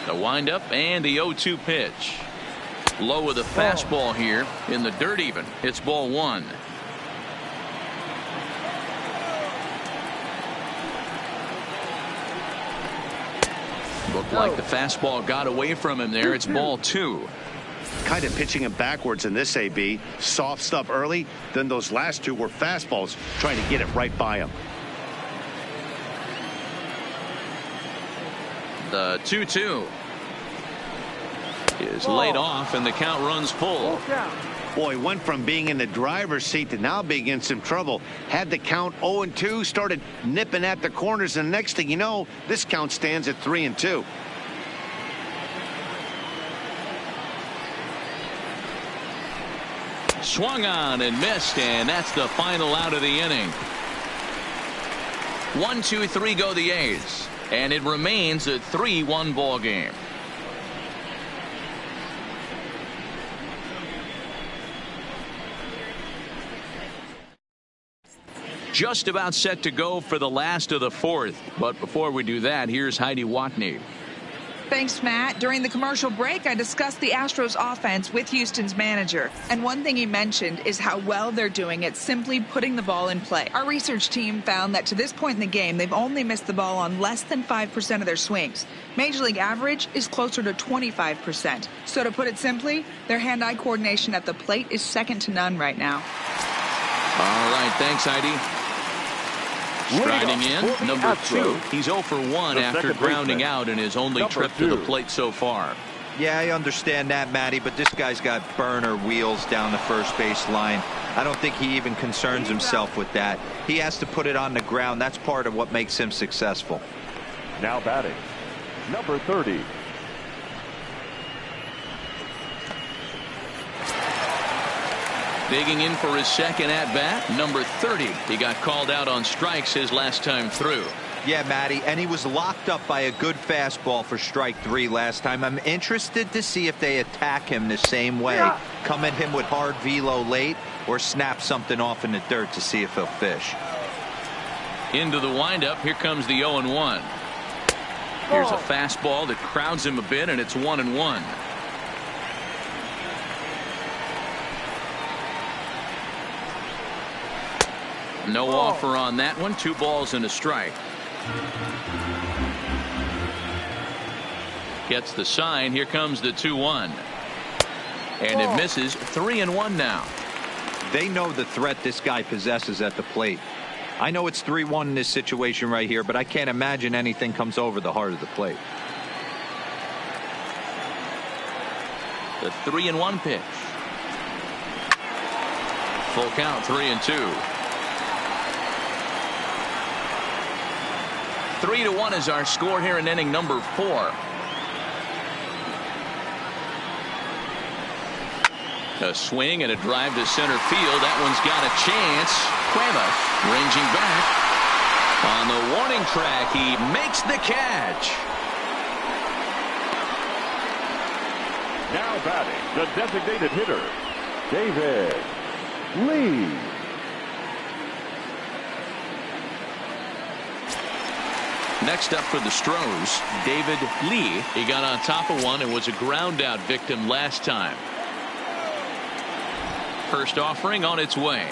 The windup and the 0-2 pitch. Low with a fastball here in the dirt even. It's ball 1. Looked like the fastball got away from him there. It's ball 2. Kind of pitching him backwards in this AB. Soft stuff early, then those last 2 were fastballs trying to get it right by him. The 2-2 is laid off, and the count runs full. Boy, went from being in the driver's seat to now being in some trouble. Had the count 0-2, started nipping at the corners, and next thing you know, this count stands at 3-2. Swung on and missed, and that's the final out of the inning. 1, 2, 3 go the A's, and it remains a 3-1 ball game. Just about set to go for the last of the 4th. But before we do that, here's Heidi Watney. Thanks, Matt. During the commercial break, I discussed the Astros offense with Houston's manager. And one thing he mentioned is how well they're doing at simply putting the ball in play. Our research team found that to this point in the game, they've only missed the ball on less than 5% of their swings. Major League average is closer to 25%. So to put it simply, their hand-eye coordination at the plate is second to none right now. All right, thanks, Heidi. Striding in, number 2. He's 0 for 1 after grounding out in his only trip to the plate so far. Yeah, I understand that, Matty, but this guy's got burner wheels down the first base line. I don't think he even concerns himself with that. He has to put it on the ground. That's part of what makes him successful. Now batting, number 30. Digging in for his second at-bat, number 30. He got called out on strikes his last time through. Yeah, Matty, and he was locked up by a good fastball for strike 3 last time. I'm interested to see if they attack him the same way. Come at him with hard velo late or snap something off in the dirt to see if he'll fish. Into the windup. Here comes the 0-1. Here's a fastball that crowds him a bit, and it's 1-1. No offer on that one. 2 balls and a strike. Gets the sign. Here comes the 2-1. And it misses. 3-1 now. They know the threat this guy possesses at the plate. I know it's 3-1 in this situation right here, but I can't imagine anything comes over the heart of the plate. The 3-1 pitch. Full count, 3-2. 3-1 is our score here in inning number 4. A swing and a drive to center field. That one's got a chance. Cuevas ranging back. On the warning track, he makes the catch. Now batting, the designated hitter, David Lee. Next up for the Astros, David Lee. He got on top of one and was a ground out victim last time. First offering on its way.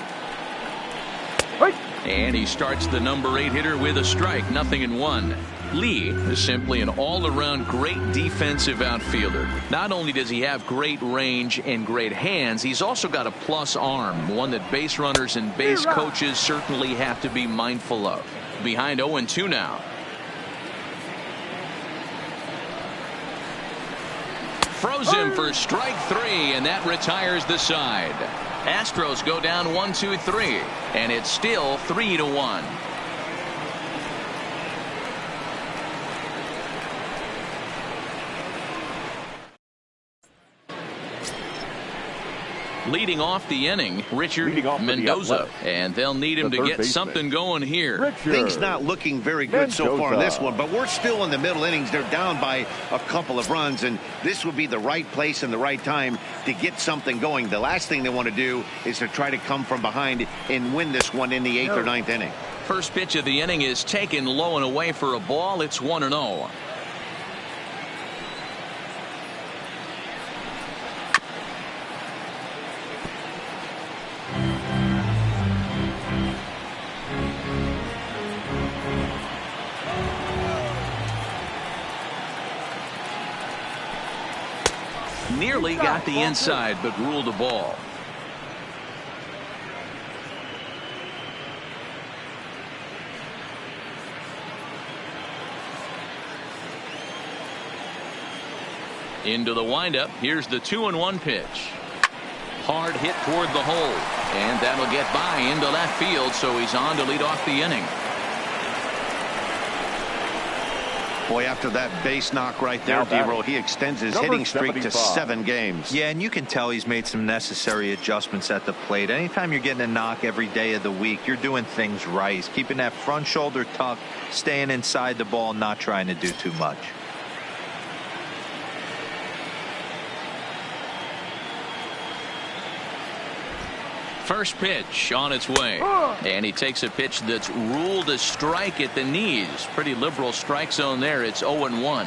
And he starts the number 8 hitter with a strike. 0-1. Lee is simply an all-around great defensive outfielder. Not only does he have great range and great hands, he's also got a plus arm, one that base runners and base coaches certainly have to be mindful of. Behind 0-2 now. Froze him for strike 3, and that retires the side. Astros go down 1-2-3, and it's still 3-1. Leading off the inning, Richard Mendoza, and they'll need him to get something going here. Things not looking very good so far in this one, but we're still in the middle innings. They're down by a couple of runs, and this would be the right place and the right time to get something going. The last thing they want to do is to try to come from behind and win this one in the 8th or 9th inning. First pitch of the inning is taken low and away for a ball. It's 1-0. Nearly got the inside, but ruled a ball. Into the windup. Here's the 2-1 pitch. Hard hit toward the hole, and that'll get by into left field, so he's on to lead off the inning. Boy, after that base knock right there, D-Roll, he extends his hitting streak to 7 games. Yeah, and you can tell he's made some necessary adjustments at the plate. Anytime you're getting a knock every day of the week, you're doing things right. He's keeping that front shoulder tucked, staying inside the ball, not trying to do too much. First pitch on its way, and he takes a pitch that's ruled a strike at the knees. Pretty liberal strike zone there. It's 0-1.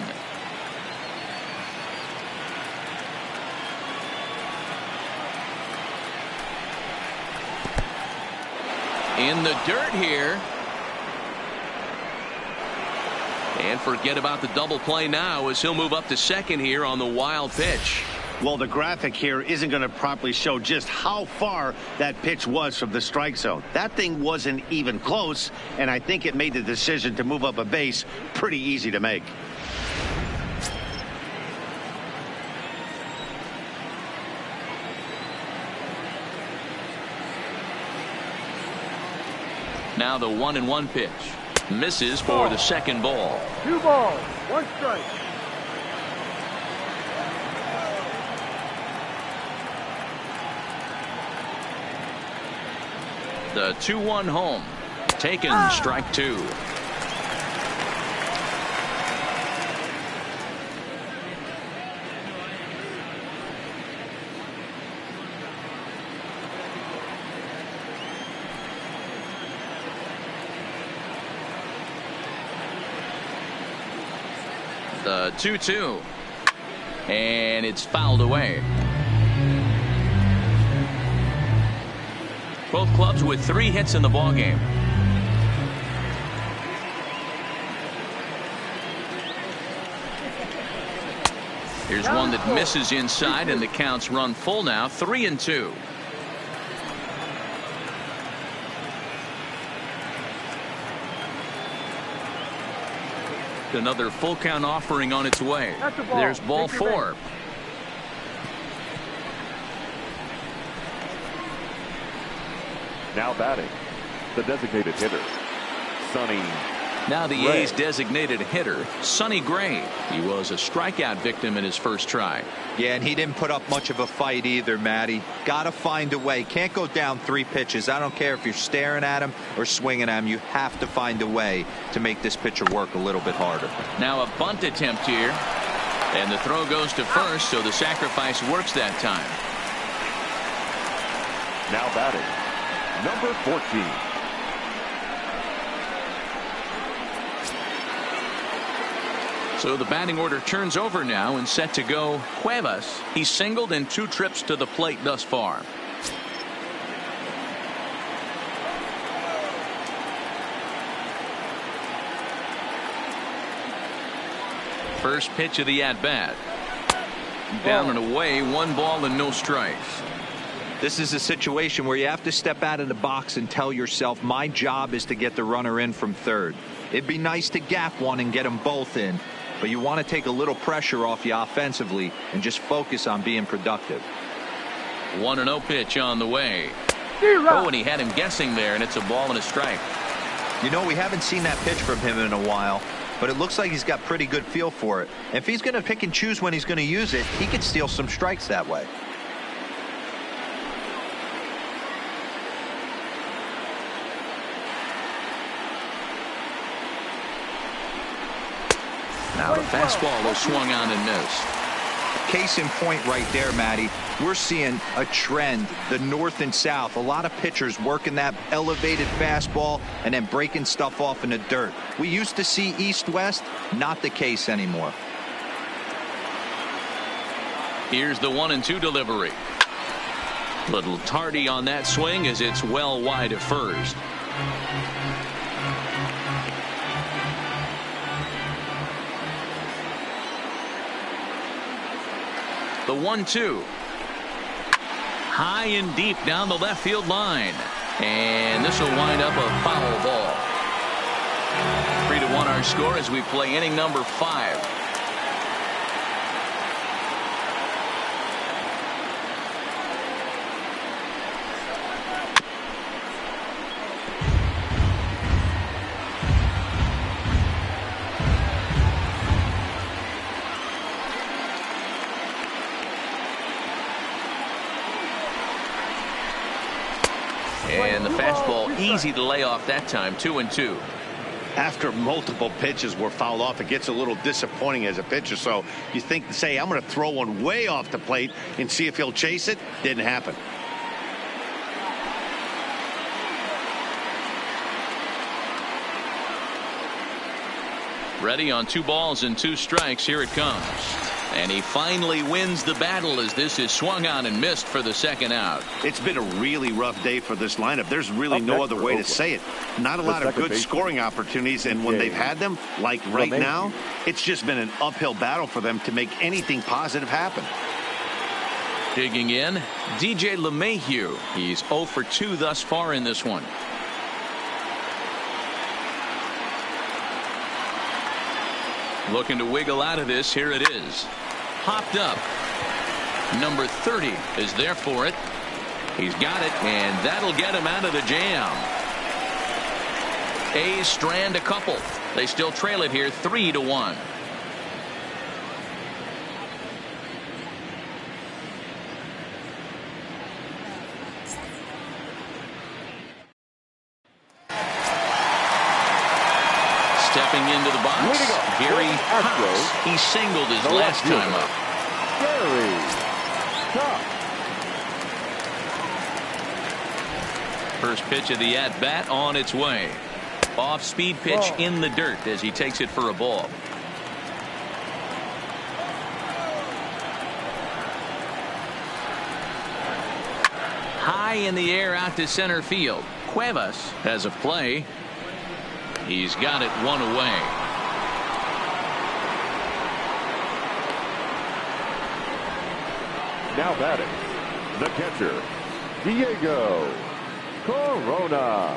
In the dirt here, and forget about the double play now as he'll move up to second here on the wild pitch. Well, the graphic here isn't going to properly show just how far that pitch was from the strike zone. That thing wasn't even close, and I think it made the decision to move up a base pretty easy to make. Now the 1-1 pitch. Misses for the second ball. 2 balls, 1 strike. The 2-1 home. Taken, strike 2. The 2-2. And it's fouled away. Both clubs with 3 hits in the ballgame. Here's one that misses inside, and the counts run full now, 3-2. Another full count offering on its way. There's ball 4. Now batting, the designated hitter, Sonny. Now the A's designated hitter, Sonny Gray. He was a strikeout victim in his first try. Yeah, and he didn't put up much of a fight either, Matty. Got to find a way. Can't go down 3 pitches. I don't care if you're staring at him or swinging at him. You have to find a way to make this pitcher work a little bit harder. Now a bunt attempt here. And the throw goes to first, so the sacrifice works that time. Now batting, number 14. So the batting order turns over now and set to go Cuevas. He's singled in 2 trips to the plate thus far. First pitch of the at-bat. Down and away, 1 ball and no strikes. This is a situation where you have to step out of the box and tell yourself, my job is to get the runner in from third. It'd be nice to gap one and get them both in, but you want to take a little pressure off you offensively and just focus on being productive. 1-0 pitch on the way. Oh, and he had him guessing there, and it's a ball and a strike. You know, we haven't seen that pitch from him in a while, but it looks like he's got pretty good feel for it. If he's going to pick and choose when he's going to use it, he could steal some strikes that way. Now the fastball was swung on and missed. Case in point right there, Matty. We're seeing a trend, the north and south. A lot of pitchers working that elevated fastball and then breaking stuff off in the dirt. We used to see east-west, not the case anymore. Here's the 1-2 delivery. Little tardy on that swing as it's well wide of first. The 1-2. High and deep down the left field line. And this will wind up a foul ball. 3-1 our score as we play inning number 5. And the fastball easy to lay off that time. 2-2. After multiple pitches were fouled off, it gets a little disappointing as a pitcher. So you think to say, I'm going to throw one way off the plate and see if he'll chase it. Didn't happen. Ready on 2 balls and 2 strikes. Here it comes. And he finally wins the battle as this is swung on and missed for the second out. It's been a really rough day for this lineup. There's really no other way to say it. Not a lot of good scoring opportunities, and when they've had them, like right now, it's just been an uphill battle for them to make anything positive happen. Digging in, DJ LeMahieu. He's 0 for 2 thus far in this one. Looking to wiggle out of this. Here it is. Popped up. Number 30 is there for it. He's got it, and that'll get him out of the jam. A's strand a couple. They still trail it here 3-1. Stepping into the box, Gary Astros. He singled his last time up. Gary Cox. First pitch of the at-bat on its way. Off-speed pitch in the dirt as he takes it for a ball. High in the air out to center field. Cuevas has a play. He's got it one away. Now batting, the catcher, Diego Corona.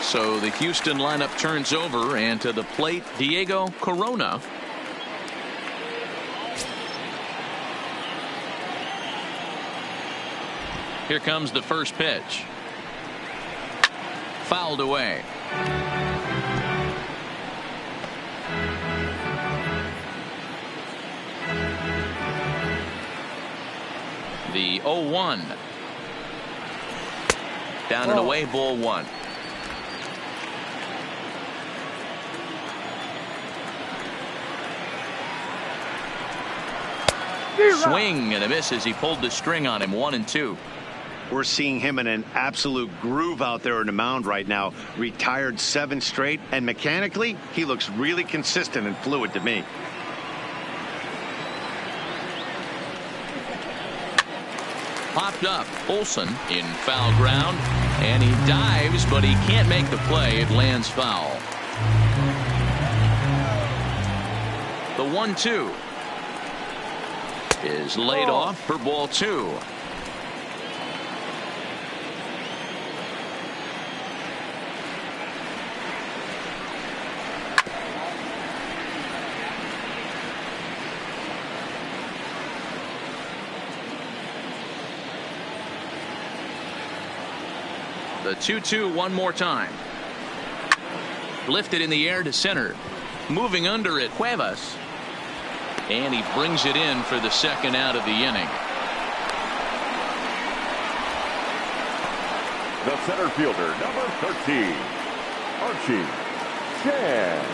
So the Houston lineup turns over, and to the plate, Diego Corona. Here comes the first pitch. Fouled away. The 0-1. Down and away, ball one. Swing and a miss as he pulled the string on him. 1-2. We're seeing him in an absolute groove out there on the mound right now. Retired 7 straight, and mechanically, he looks really consistent and fluid to me. Popped up. Olsen in foul ground, and he dives, but he can't make the play. It lands foul. The 1-2 is laid off for ball 2. The 2-2 one more time. Lifted in the air to center. Moving under it, Cuevas. And he brings it in for the second out of the inning. The center fielder, number 13, Archie Chan.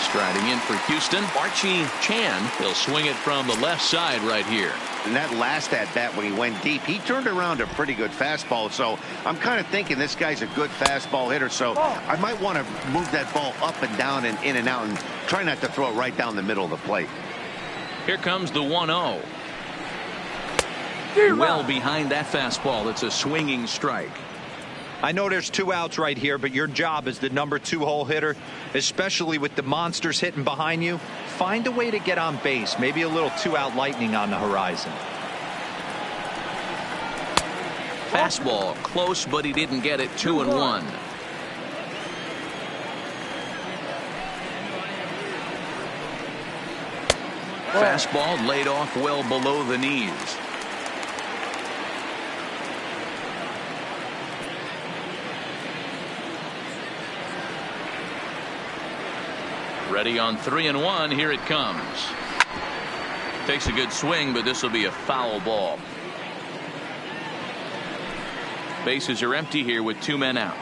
Striding in for Houston, Archie Chan. He'll swing it from the left side right here. In that last at-bat when he went deep, he turned around a pretty good fastball. So I'm kind of thinking this guy's a good fastball hitter. So I might want to move that ball up and down and in and out and try not to throw it right down the middle of the plate. Here comes the 1-0. Well behind that fastball. It's a swinging strike. I know there's 2 outs right here, but your job as the number 2 hole hitter, especially with the monsters hitting behind you, find a way to get on base. Maybe a little 2-out lightning on the horizon. Fastball close, but he didn't get it. 2-1. Fastball laid off well below the knees. Ready on 3-1. Here it comes. Takes a good swing, but this will be a foul ball. Bases are empty here with 2 men out.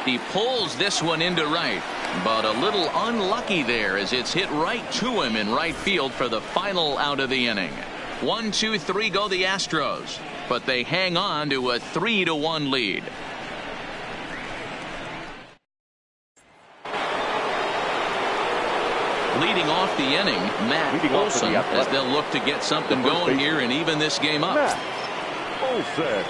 He pulls this one into right, but a little unlucky there as it's hit right to him in right field for the final out of the inning. 1, 2, 3 go the Astros, but they hang on to a 3-1 lead. Leading off the inning, Matt Olson, as they'll look to get something going here and even this game up. Matt Olson.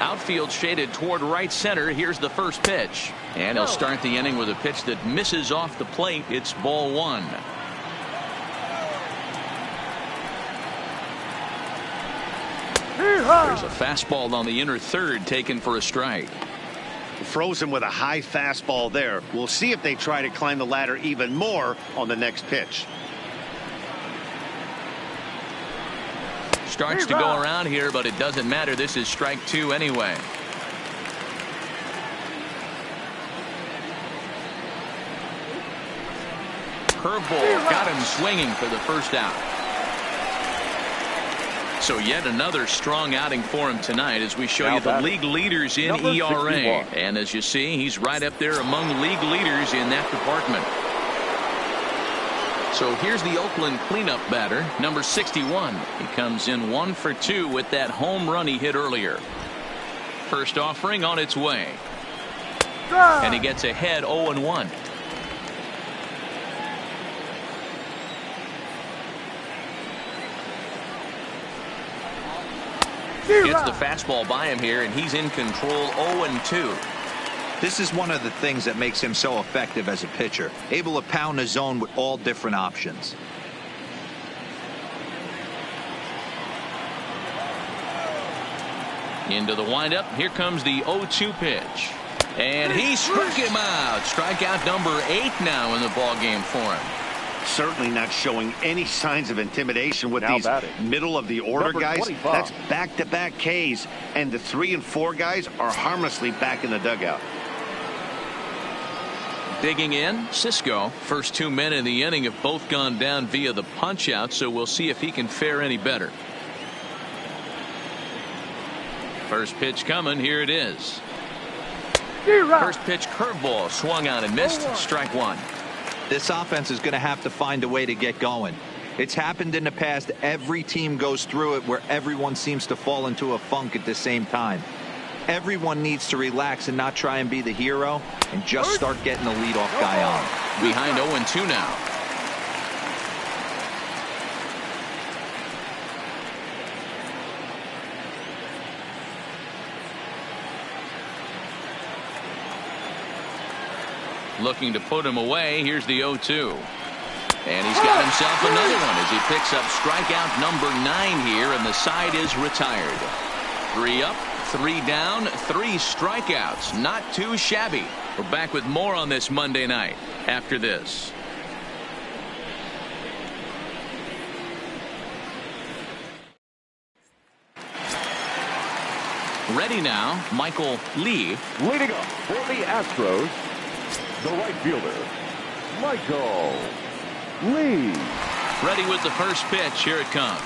Outfield shaded toward right center. Here's the first pitch, and he'll start the inning with a pitch that misses off the plate. It's ball 1. There's a fastball on the inner third taken for a strike. Frozen with a high fastball there. We'll see if they try to climb the ladder even more on the next pitch. Starts to go around here, but it doesn't matter. This is strike two anyway. Curveball got him swinging for the first out. So yet another strong outing for him tonight as we show you the league leaders in ERA. And as you see, he's right up there among league leaders in that department. So here's the Oakland cleanup batter, number 61. He comes in 1 for 2 with that home run he hit earlier. First offering on its way. And he gets ahead 0-1. Gets the fastball by him here, and he's in control 0-2. This is one of the things that makes him so effective as a pitcher, able to pound the zone with all different options. Into the windup. Here comes the 0-2 pitch. And he struck him out. Strikeout number 8 now in the ballgame for him. Certainly not showing any signs of intimidation with these middle of the order guys. That's back-to-back Ks, and the 3 and 4 guys are harmlessly back in the dugout. Digging in, Cisco. First 2 men in the inning have both gone down via the punch out, so we'll see if he can fare any better. First pitch coming. Here it is. First pitch curveball swung out and missed. Strike one. This offense is going to have to find a way to get going. It's happened in the past. Every team goes through it where everyone seems to fall into a funk at the same time. Everyone needs to relax and not try and be the hero and just start getting the leadoff guy on. Behind 0-2 now. Looking to put him away. Here's the 0-2. And he's got himself another one as he picks up strikeout number 9 here, and the side is retired. 3 up, 3 down, 3 strikeouts. Not too shabby. We're back with more on this Monday night after this. Ready now, Michael Lee. Leading up for the Astros, the right fielder, Michael Lee. Ready with the first pitch. Here it comes.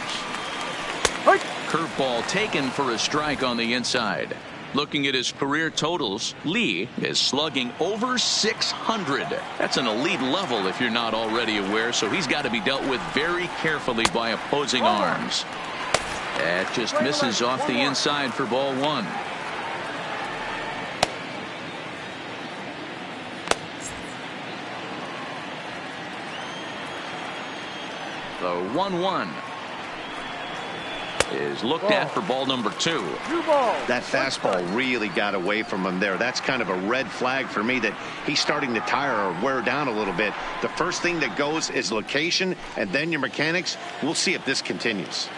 Curveball taken for a strike on the inside. Looking at his career totals, Lee is slugging over 600. That's an elite level if you're not already aware, so he's got to be dealt with very carefully by opposing arms. That just misses off the inside for ball 1. The 1-1 is looked at for ball number 2. That fastball really got away from him there. That's kind of a red flag for me that he's starting to tire or wear down a little bit. The first thing that goes is location and then your mechanics. We'll see if this continues.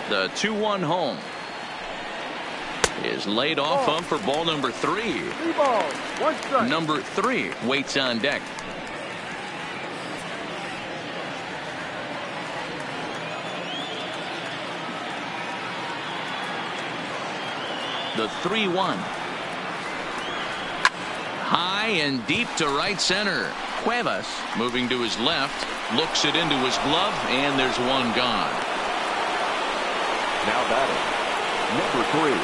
The 2-1 home is laid off of for ball number 3. 3 balls, 1 strike. Number 3 waits on deck. The 3-1. High and deep to right center. Cuevas moving to his left, looks it into his glove, and there's one gone. Now batting, number 3.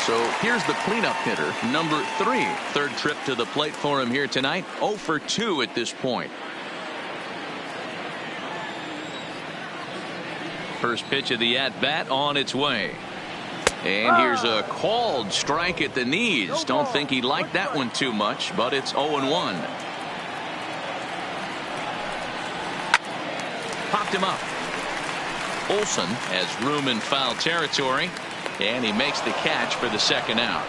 So here's the cleanup hitter, number 3. Third trip to the plate for him here tonight. 0 for 2 at this point. First pitch of the at-bat on its way. And here's a called strike at the knees. Don't think he liked that one too much, but it's 0-1. Popped him up. Olsen has room in foul territory, and he makes the catch for the second out.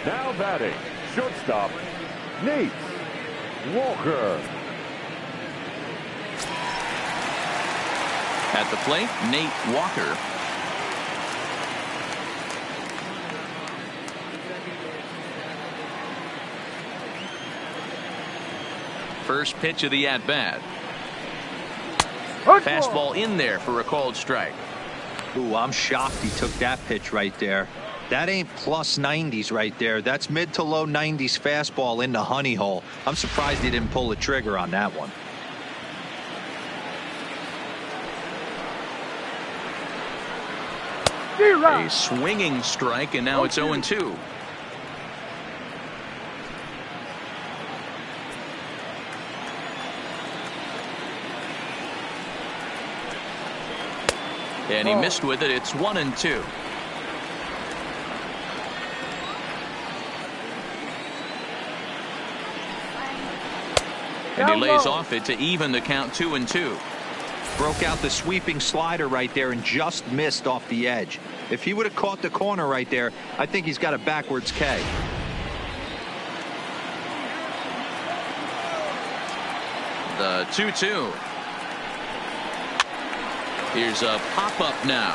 Now batting, shortstop, Nate Walker. At the plate, Nate Walker. First pitch of the at-bat. Fastball in there for a called strike. Ooh, I'm shocked he took that pitch right there. That ain't plus 90s right there. That's mid to low 90s fastball in the honey hole. I'm surprised he didn't pull the trigger on that one. A swinging strike, and now it's 0-2. And he missed with it. It's 1-2. And he lays off it to even the count 2-2. Broke out the sweeping slider right there and just missed off the edge. If he would have caught the corner right there, I think he's got a backwards K. The 2-2. Here's a pop-up now,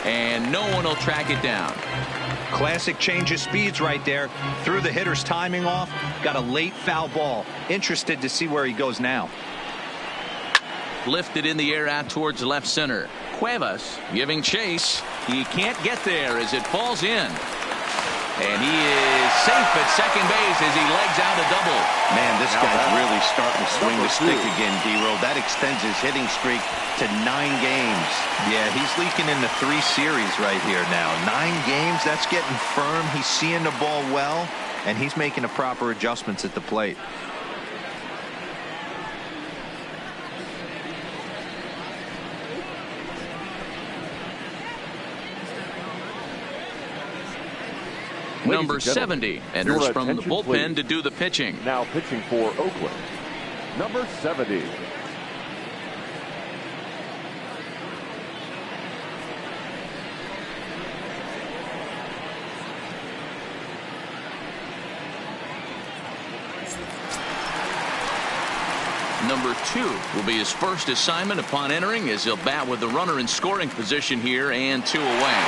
and no one will track it down. Classic change of speeds right there. Threw the hitter's timing off. Got a late foul ball. Interested to see where he goes now. Lifted in the air out towards left center. Cuevas giving chase. He can't get there as it falls in. And he is safe at second base as he legs out a double. Man, this guy's really starting to swing the stick again, D-Roll. That extends his hitting streak to 9 games. Yeah, he's leaking into 3 series right here now. 9 games, that's getting firm. He's seeing the ball well, and he's making the proper adjustments at the plate. Number 70 enters from the bullpen to do the pitching. Now pitching for Oakland, number 70. Number 2 will be his first assignment upon entering, as he'll bat with the runner in scoring position here and 2 away.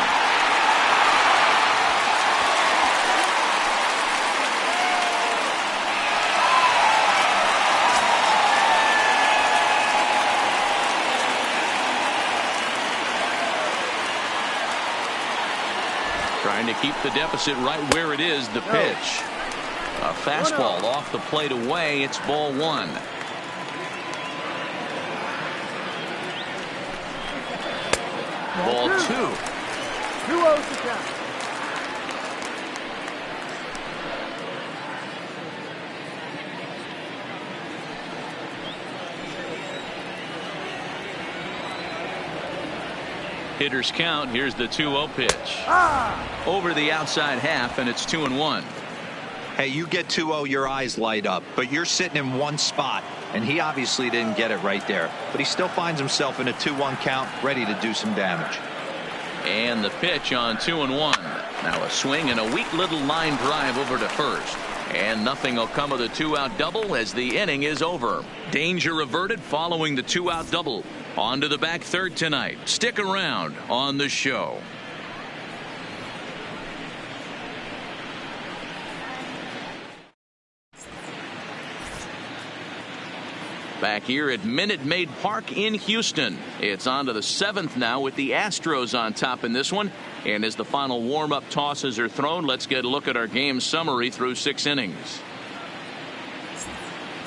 Trying to keep the deficit right where it is. The pitch. A fastball off the plate away. It's ball 1. Ball 2. 2-0 to count. Hitters count. Here's the 2-0 pitch. Over the outside half, and it's 2-1. Hey, you get 2-0, your eyes light up, but you're sitting in one spot, and he obviously didn't get it right there. But he still finds himself in a 2-1 count, ready to do some damage. And the pitch on 2-1. Now a swing and a weak little line drive over to first. And nothing will come of the 2-out double as the inning is over. Danger averted following the 2-out double. On to the back third tonight. Stick around on the show. Back here at Minute Maid Park in Houston. It's on to the 7th now with the Astros on top in this one. And as the final warm-up tosses are thrown, let's get a look at our game summary through 6 innings.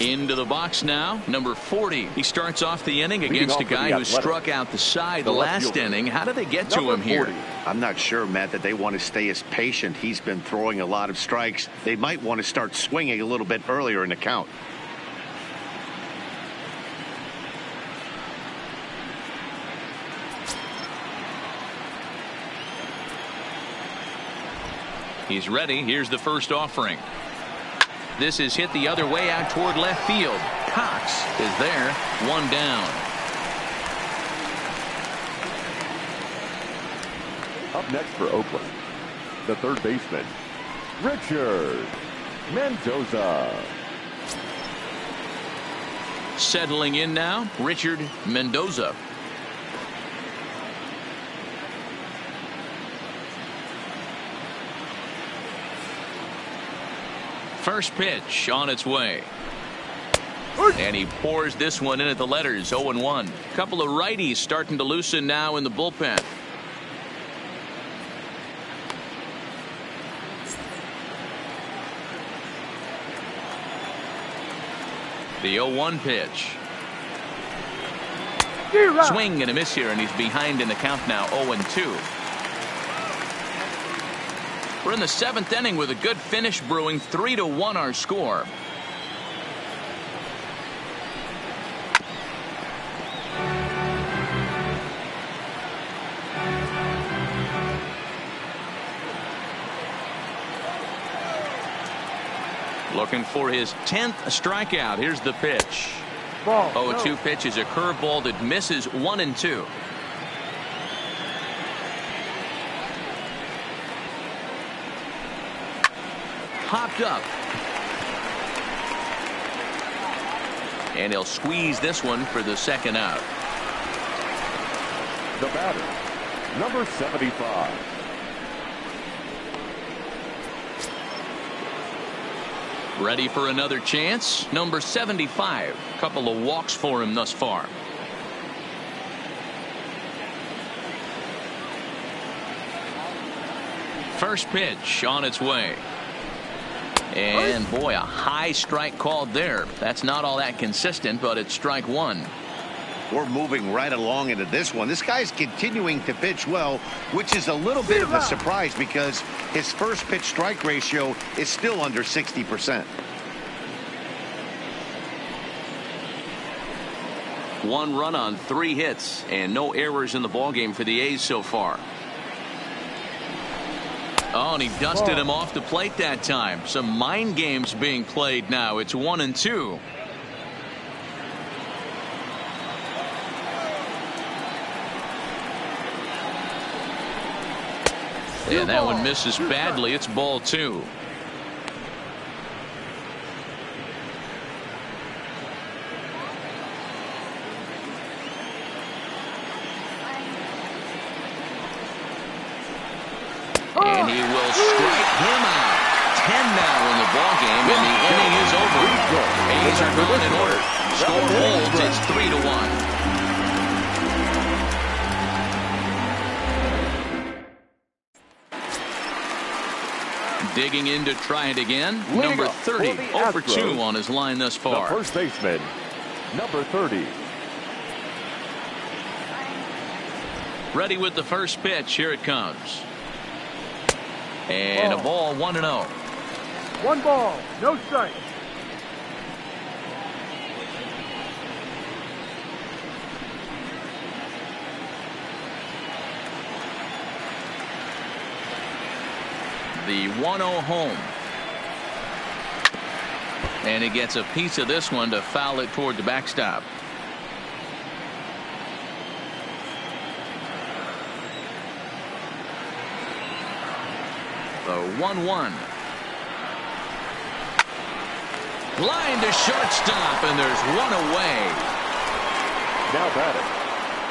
Into the box now, number 40. He starts off the inning against a guy who struck out the side last inning. How did they get to him here? I'm not sure, Matt, that they want to stay as patient. He's been throwing a lot of strikes. They might want to start swinging a little bit earlier in the count. He's ready. Here's the first offering. This is hit the other way out toward left field. Cox is there. 1 down. Up next for Oakland, the third baseman, Richard Mendoza. Settling in now, Richard Mendoza. First pitch on its way. And he pours this one in at the letters. 0-1. Couple of righties starting to loosen now in the bullpen. The 0-1 pitch. Swing and a miss here, and he's behind in the count now. 0-2. We're in the 7th inning with a good finish brewing. 3-1 our score. Looking for his 10th strikeout. Here's the pitch. 0-2 pitch is a curveball that misses. 1-2. Popped up. And he'll squeeze this one for the second out. The batter, number 75. Ready for another chance. Number 75. Couple of walks for him thus far. First pitch on its way. And boy, a high strike called there. That's not all that consistent, but it's strike one. We're moving right along into this one. This guy's continuing to pitch well, which is a little bit of a surprise because his first pitch strike ratio is still under 60%. One run on 3 hits and no errors in the ballgame for the A's so far. Oh, and he dusted him off the plate that time. Some mind games being played now. It's 1-2. And that one misses badly. It's ball 2. And he will strike him out. 10 now in the ballgame, and the inning is over. A's are gone in order. Score holds. It's 3-1. Digging in to try it again. Number 30, 0 for 2 on his line thus far. The first baseman, number 30. Ready with the first pitch. Here it comes. And a ball, 1-0. 1 ball, no strike. The 1-0 home. And he gets a piece of this one to foul it toward the backstop. The 1-1. Line to shortstop, and there's one away. Now batting,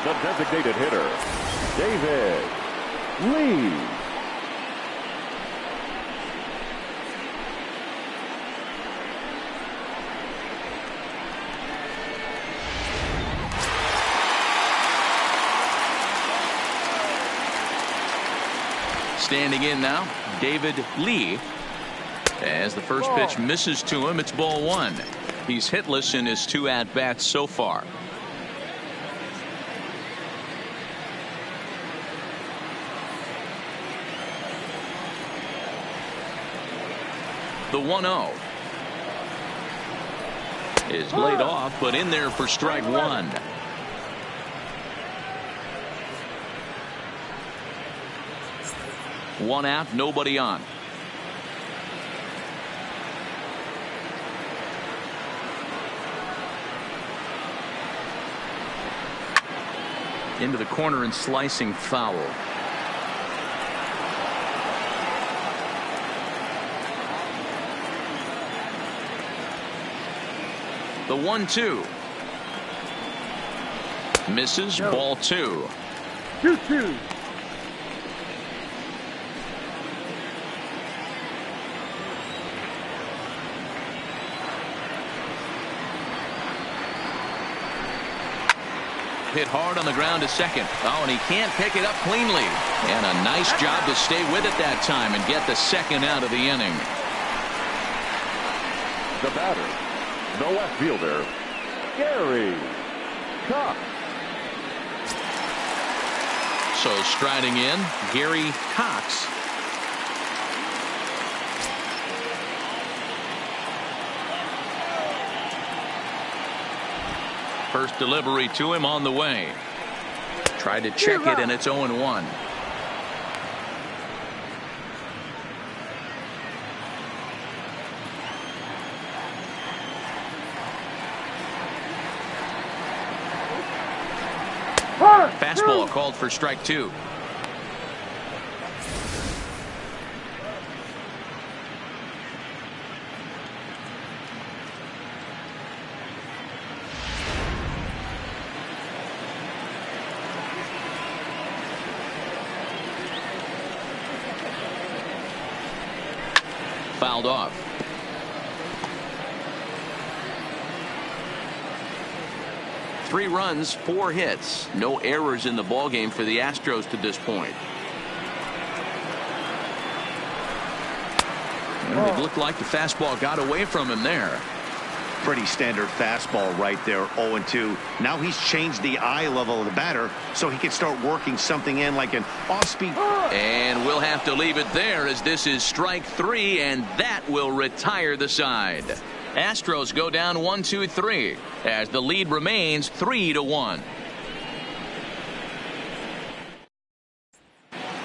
the designated hitter, David Lee. Standing in now, David Lee. As the first pitch misses to him, it's ball 1. He's hitless in his 2 at-bats so far. The 1-0 is laid off, but in there for strike 1. One out, nobody on. Into the corner and slicing foul. The 1-2. Misses. No. Ball 2. 2-2. Hit hard on the ground to second. Oh, and he can't pick it up cleanly. And a nice job to stay with it that time and get the second out of the inning. The batter, the left fielder, Gary Cox. So striding in, Gary Cox. First delivery to him on the way. Tried to check it, and it's 0-1. Fastball called for strike 2. Fouled off. Three runs, 4 hits. No errors in the ballgame for the Astros to this point. Well, it looked like the fastball got away from him there. Pretty standard fastball right there, 0-2. Now he's changed the eye level of the batter so he can start working something in like an off-speed. And we'll have to leave it there as this is strike 3, and that will retire the side. Astros go down 1-2-3 as the lead remains 3-1.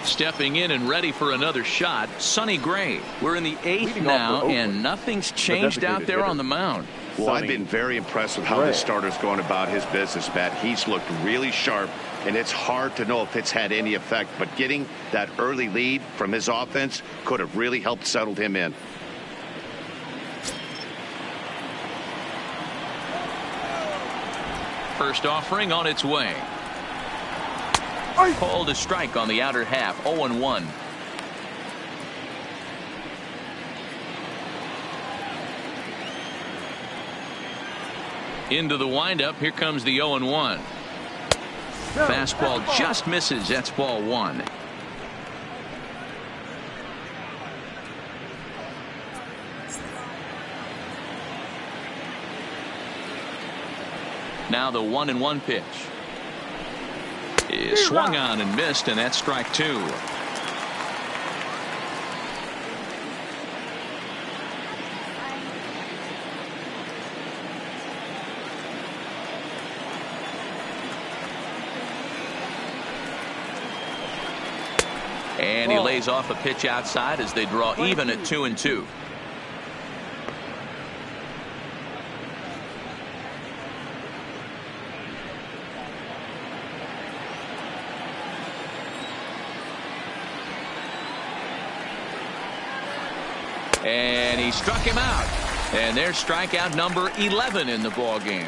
Stepping in and ready for another shot, Sonny Gray. We're in the 8th now, and nothing's changed out there on the mound. Well, I've been very impressed with how this starter's going about his business, Matt. He's looked really sharp, and it's hard to know if it's had any effect. But getting that early lead from his offense could have really helped settle him in. First offering on its way. Called a strike on the outer half, 0-1. Into the windup, here comes the 0-1. Fastball just misses, that's ball 1. Now the 1-1 pitch is swung on and missed, and that's strike 2. And he lays off a pitch outside as they draw even at 2-2. And he struck him out. And there's strikeout number 11 in the ball game.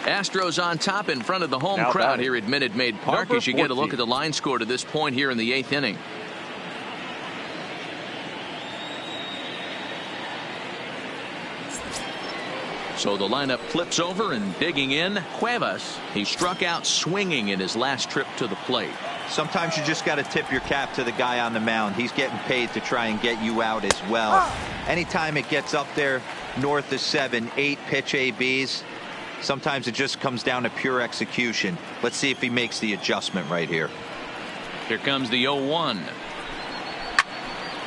Astros on top in front of the home crowd here at Minute Maid Park as you get a look at the line score to this point here in the 8th inning. So the lineup flips over, and digging in, Cuevas. He struck out swinging in his last trip to the plate. Sometimes you just got to tip your cap to the guy on the mound. He's getting paid to try and get you out as well. Anytime it gets up there north of 7, 8 pitch ABs, sometimes it just comes down to pure execution. Let's see if he makes the adjustment right here. Here comes the 0-1.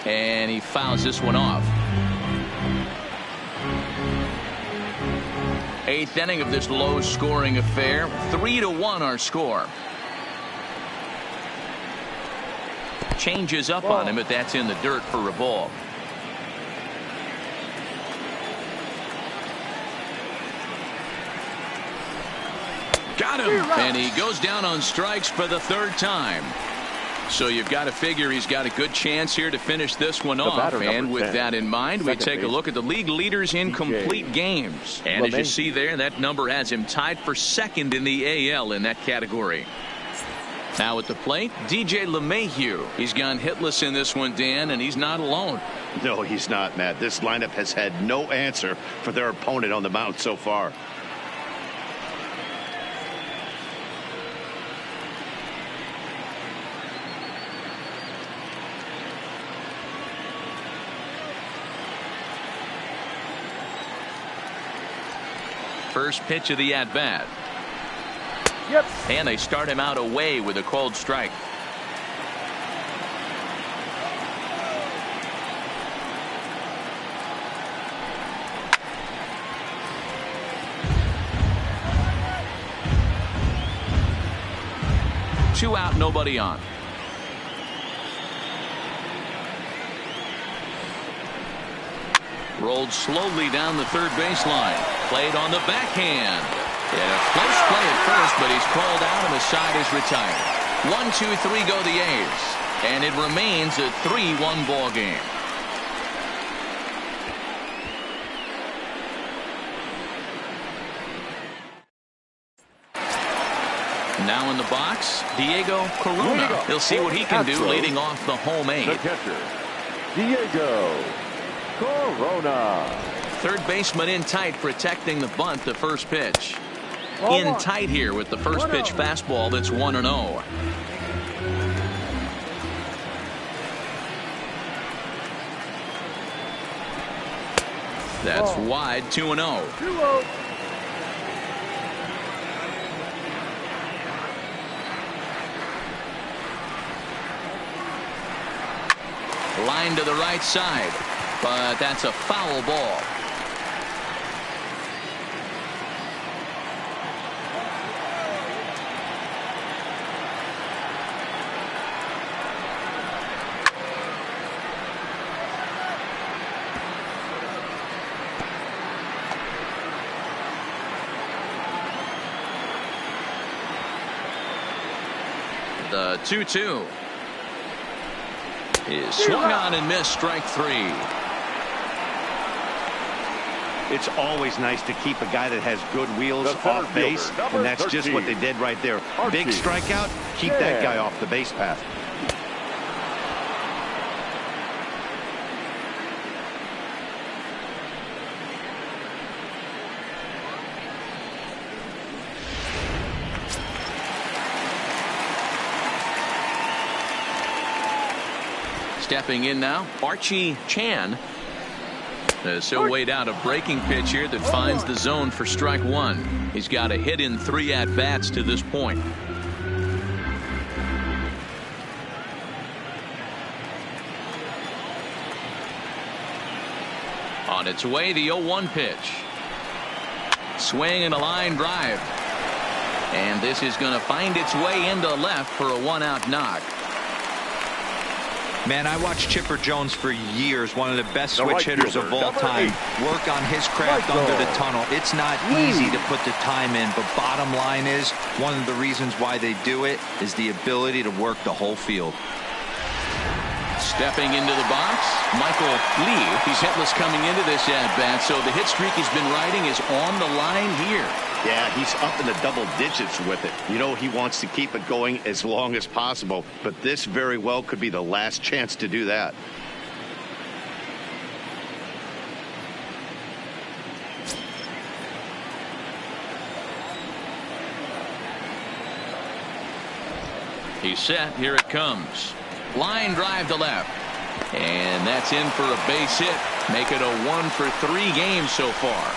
And he fouls this one off. 8th inning of this low-scoring affair. 3-1 our score. Changes up on him, but that's in the dirt for a ball. Got him, and he goes down on strikes for the 3rd time. So you've got to figure he's got a good chance here to finish this one off. And with that in mind, we take a look at the league leaders in complete games. And as you see there, that number has him tied for second in the AL in that category. Now at the plate, DJ LeMahieu. He's gone hitless in this one, Dan, and he's not alone. No, he's not, Matt. This lineup has had no answer for their opponent on the mound so far. First pitch of the at-bat. Yep. And they start him out away with a cold strike. Two out, nobody on. Rolled slowly down the third baseline. Played on the backhand. And a close play at first, but he's called out and the side is retired. 1-2-3 go the A's. And it remains a 3-1 ball game. Now in the box, Diego Corona. He'll see what he can do leading off the home eight. The catcher, Diego Corona. Third baseman in tight, protecting the bunt, the first pitch. In tight here with the first pitch fastball that's 1-0. That's wide, 2-0. 2-0. Line to the right side, but that's a foul ball. The 2-2 is swung on and missed, strike three. It's always nice to keep a guy that has good wheels off base, and that's just what they did right there. Big strikeout, keep that guy off the base path. Stepping in now, Archie Chan. He'll wait out a breaking pitch here that finds the zone for strike one. He's got a hit in 3 at-bats to this point. On its way, the 0-1 pitch. Swing and a line drive. And this is going to find its way into left for a 1-out knock. Man, I watched Chipper Jones for years, one of the best switch hitters of all time. Work on his craft under the tunnel. It's not easy to put the time in, but bottom line is, one of the reasons why they do it is the ability to work the whole field. Stepping into the box, Michael Lee. He's hitless coming into this at-bat, so the hit streak he's been riding is on the line here. Yeah, he's up in the double digits with it. You know, he wants to keep it going as long as possible, but this very well could be the last chance to do that. He's set. Here it comes. Line drive to left. And that's in for a base hit. Make it a 1-for-3 game so far.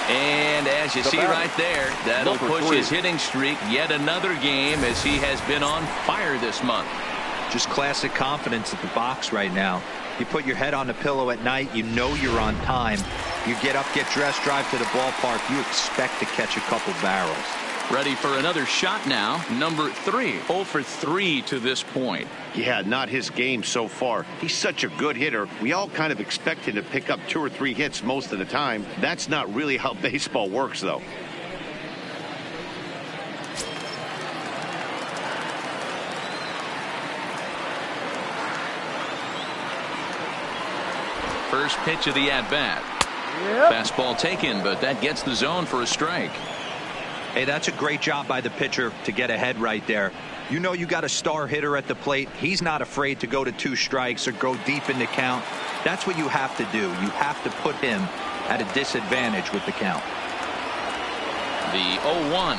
And as you see right there, that'll push his hitting streak yet another game as he has been on fire this month. Just classic confidence at the box right now. You put your head on the pillow at night, you know you're on time. You get up, get dressed, drive to the ballpark, you expect to catch a couple barrels. Ready for another shot now. Number 3. 0-for-3 to this point. Yeah, not his game so far. He's such a good hitter. We all kind of expect him to pick up 2 or 3 hits most of the time. That's not really how baseball works, though. first pitch of the at-bat. Yep. Fastball taken, but that gets the zone for a strike. Hey, that's a great job by the pitcher to get ahead right there. You know you got a star hitter at the plate. He's not afraid to go to 2 strikes or go deep in the count. That's what you have to do. You have to put him at a disadvantage with the count. The 0-1.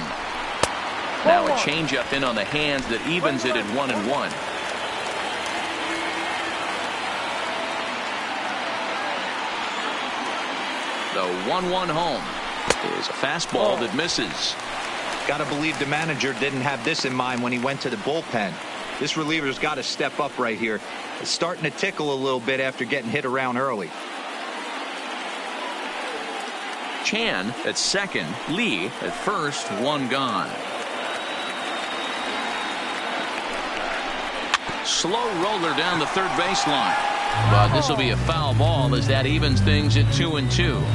Now a changeup in on the hands that evens it at 1-1. The 1-1 home is a fastball that misses. Got to believe the manager didn't have this in mind when he went to the bullpen. This reliever's got to step up right here. It's starting to tickle a little bit after getting hit around early. Chan at second, Lee at first, 1 gone. Slow roller down the third baseline. But this will be a foul ball as that evens things at 2-2.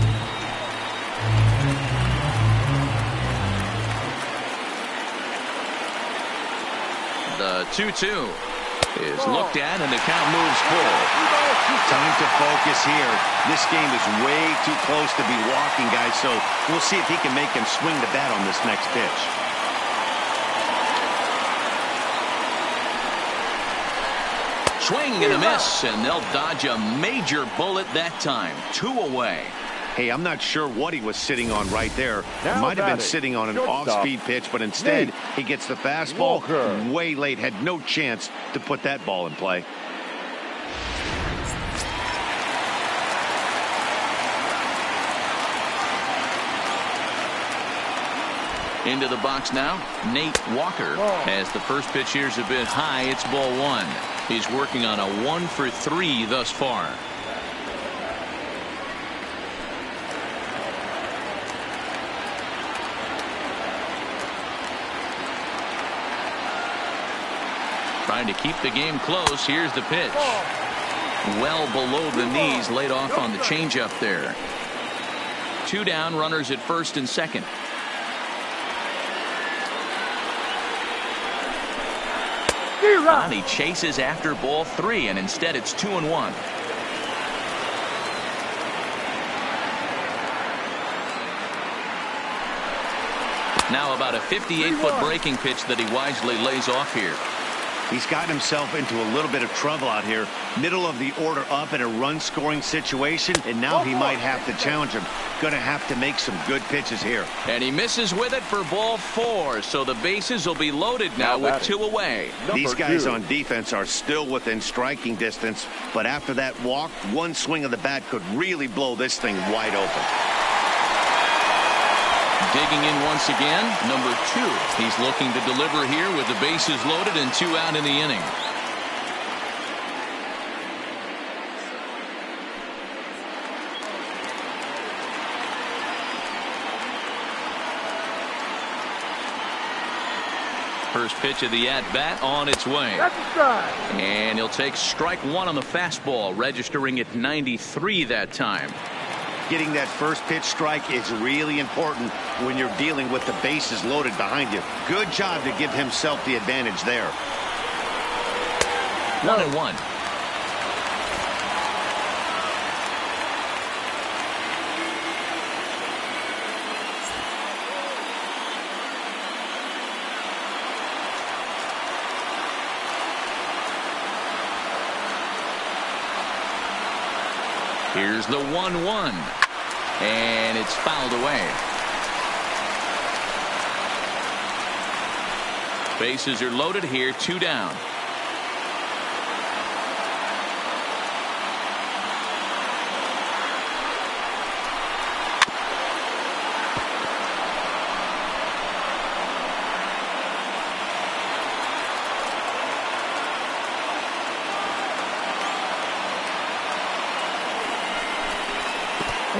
The 2-2 is looked at and the count moves full. Time to focus here. This game is way too close to be walking, guys, so we'll see if he can make him swing the bat on this next pitch. Swing and a miss, and they'll dodge a major bullet that time. 2 away. Hey, I'm not sure what he was sitting on right there. Now Might have been batting, sitting on an shortstop, off-speed pitch, but instead Nate he gets the fastball Walker. way late. Had no chance to put that ball in play. Into the box now, Nate Walker. As the first pitch here's a bit high, it's ball 1. He's working on a 1-for-3 thus far. Trying to keep the game close. Here's the pitch. Well below the knees, laid off on the changeup there. 2 down, runners at first and second. And he chases after ball 3, and instead it's 2-1. Now about a 58-foot breaking pitch that he wisely lays off here. He's gotten himself into a little bit of trouble out here. Middle of the order up in a run-scoring situation, and now he might have to challenge him. Going to have to make some good pitches here. And he misses with it for ball 4, so the bases will be loaded now with 2 away. These guys on defense are still within striking distance, but after that walk, one swing of the bat could really blow this thing wide open. Digging in once again, number 2. He's looking to deliver here with the bases loaded and 2 out in the inning. First pitch of the at-bat on its way. That's a strike. And he'll take strike 1 on the fastball, registering at 93 that time. Getting that first pitch strike is really important when you're dealing with the bases loaded behind you. Good job to give himself the advantage there. 1-1. Here's the 1-1. And it's fouled away. Bases are loaded here, 2 down.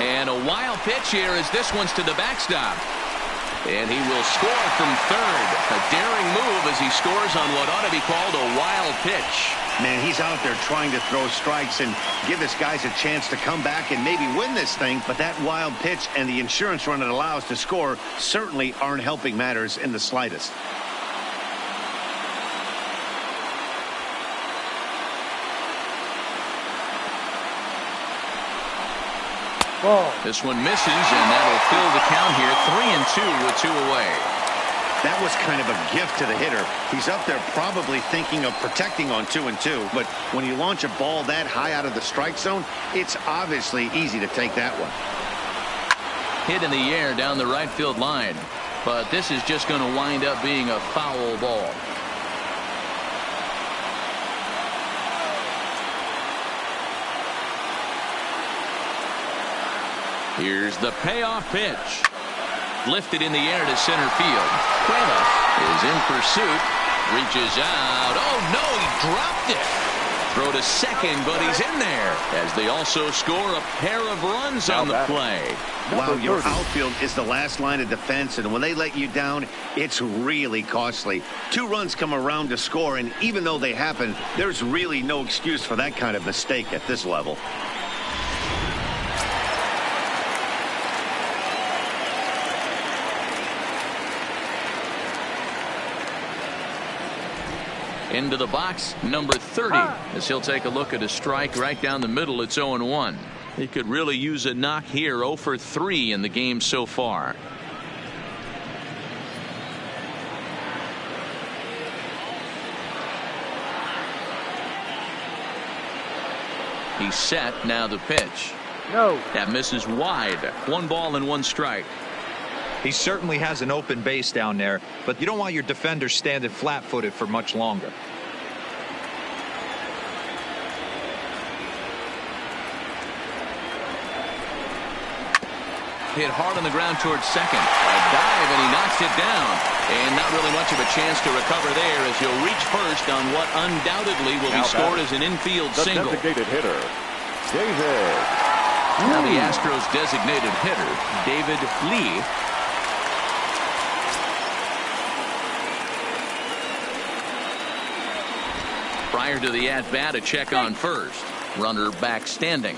And a wild pitch here as this one's to the backstop. And he will score from third. A daring move as he scores on what ought to be called a wild pitch. Man, he's out there trying to throw strikes and give his guys a chance to come back and maybe win this thing. But that wild pitch and the insurance run it allows to score certainly aren't helping matters in the slightest. Ball. This one misses, and that'll fill the count here. 3-2 with 2 away. That was kind of a gift to the hitter. He's up there probably thinking of protecting on 2-2. But when you launch a ball that high out of the strike zone, it's obviously easy to take that one. Hit in the air down the right field line. But this is just going to wind up being a foul ball. Here's the payoff pitch. Lifted in the air to center field. Cuevas is in pursuit. Reaches out. Oh, no, he dropped it. Throw to second, but he's in there as they also score a pair of runs on the play. Wow, your outfield is the last line of defense, and when they let you down, it's really costly. 2 runs come around to score, and even though they happen, there's really no excuse for that kind of mistake at this level. Into the box, number 30, as he'll take a look at a strike right down the middle. It's 0-1. He could really use a knock here. 0 for 3 in the game so far. He's set. Now the pitch. No. That misses wide. 1 ball and 1 strike. He certainly has an open base down there, but you don't want your defender standing flat-footed for much longer. Hit hard on the ground towards second. A dive, and he knocks it down. And not really much of a chance to recover there as he'll reach first on what undoubtedly will be scored as an infield single. Designated hitter, David. Now the Astros designated hitter, David Lee. Prior to the at-bat, a check on first. Runner back standing.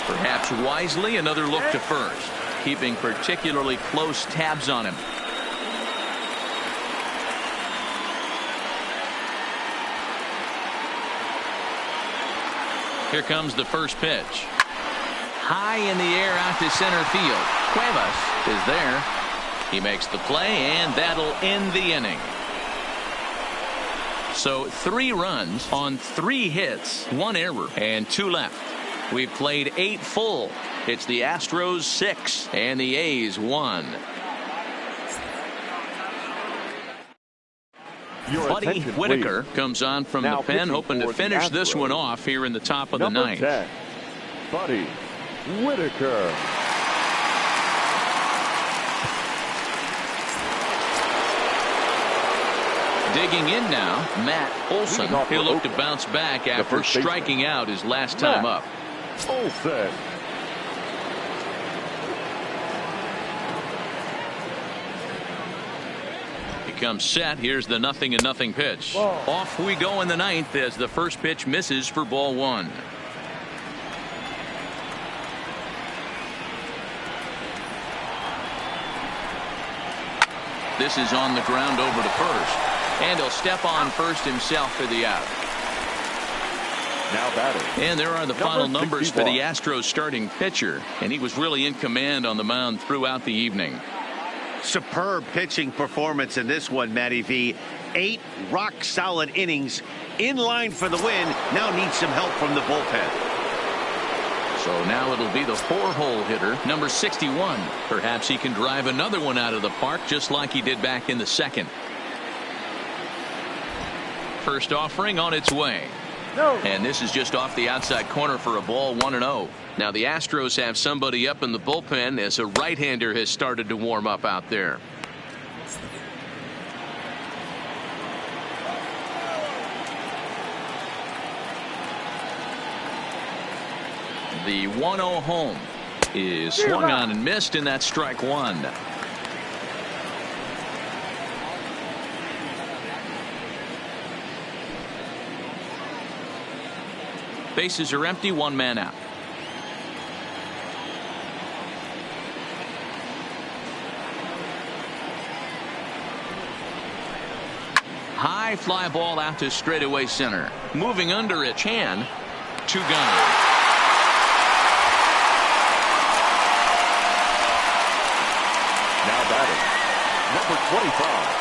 Perhaps wisely, another look to first, keeping particularly close tabs on him. Here comes the first pitch. High in the air out to center field. Cuevas is there. He makes the play, and that'll end the inning. So 3 runs on 3 hits, 1 error, and 2 left. We've played 8 full. It's the Astros 6 and the A's 1. Buddy Whitaker comes on from the pen, hoping to finish this one off here in the top of the 9th. 10, Buddy Whitaker. Digging in now, Matt Olson. He'll look to bounce back after striking out his last time up. Olson. He comes set. Here's the 0-0 pitch. Off we go in the 9th as the first pitch misses for ball 1. This is on the ground over to first. And he'll step on first himself for the out. Now batting. And there are the final numbers for the Astros starting pitcher. And he was really in command on the mound throughout the evening. Superb pitching performance in this one, Matty V. 8 rock-solid innings. In line for the win. Now needs some help from the bullpen. So now it'll be the 4-hole hitter, number 61. Perhaps he can drive another one out of the park just like he did back in the 2nd. First offering on its way. No. And this is just off the outside corner for a ball, 1-0. Now the Astros have somebody up in the bullpen as a right-hander has started to warm up out there. The 1-0 home is swung on and missed, and that's strike 1. Bases are empty, 1 man out. High fly ball out to straightaway center. Moving under it, Chan. 2 gone. Now batting, number 25.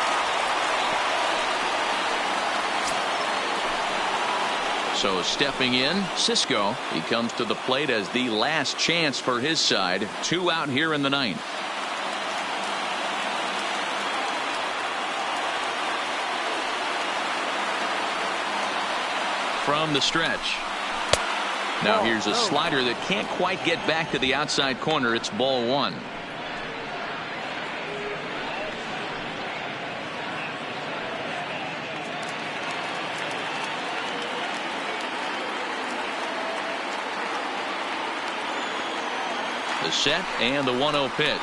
So stepping in, Cisco. He comes to the plate as the last chance for his side. 2 out here in the 9th. From the stretch. Now here's a slider that can't quite get back to the outside corner. It's ball 1. The set and the 1-0 pitch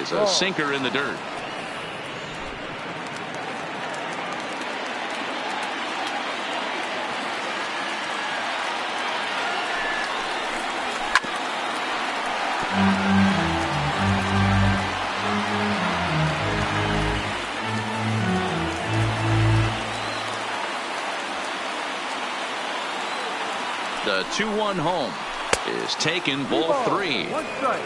is a sinker in the dirt. The 2-1 home is taken, ball 3. 1 strike.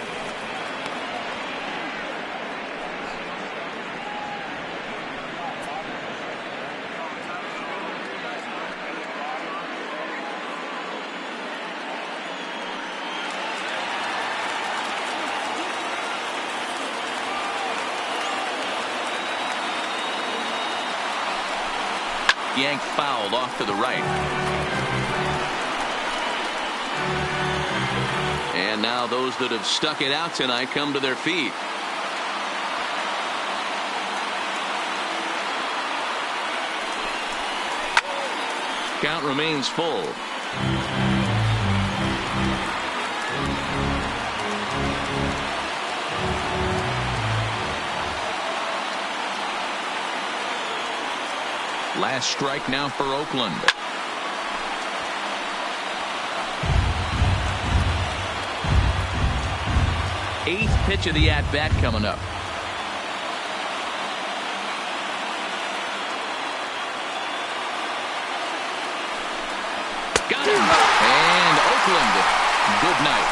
Yanked fouled off to the right. And now those that have stuck it out tonight come to their feet. Count remains full. Last strike now for Oakland. Eighth pitch of the at-bat coming up. Got him. And Oakland, good night.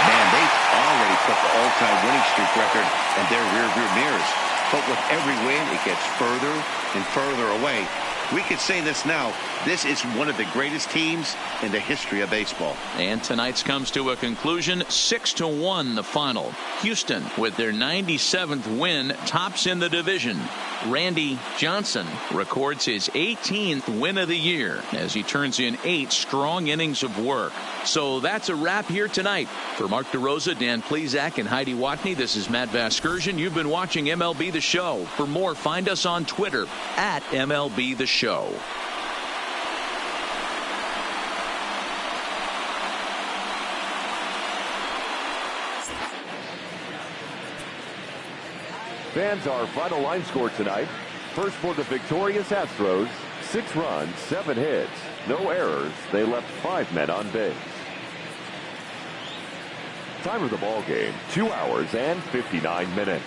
Man, they've already put the all-time winning streak record in their rearview mirrors. But with every win, it gets further and further away. We could say this now. This is one of the greatest teams in the history of baseball. And tonight's comes to a conclusion. 6-1 the final. Houston, with their 97th win, tops in the division. Randy Johnson records his 18th win of the year as he turns in 8 strong innings of work. So that's a wrap here tonight. For Mark DeRosa, Dan Plezak, and Heidi Watney, this is Matt Vasgersian. You've been watching MLB The Show. For more, find us on Twitter at MLB The Show. Fans, our final line score tonight. First for the victorious Astros, 6 runs, 7 hits, no errors. They left 5 men on base. Time of the ball game, 2 hours and 59 minutes.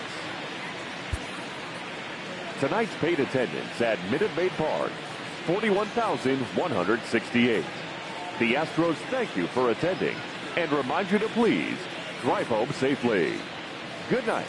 Tonight's paid attendance at Minute Maid Park, 41,168. The Astros thank you for attending and remind you to please drive home safely. Good night.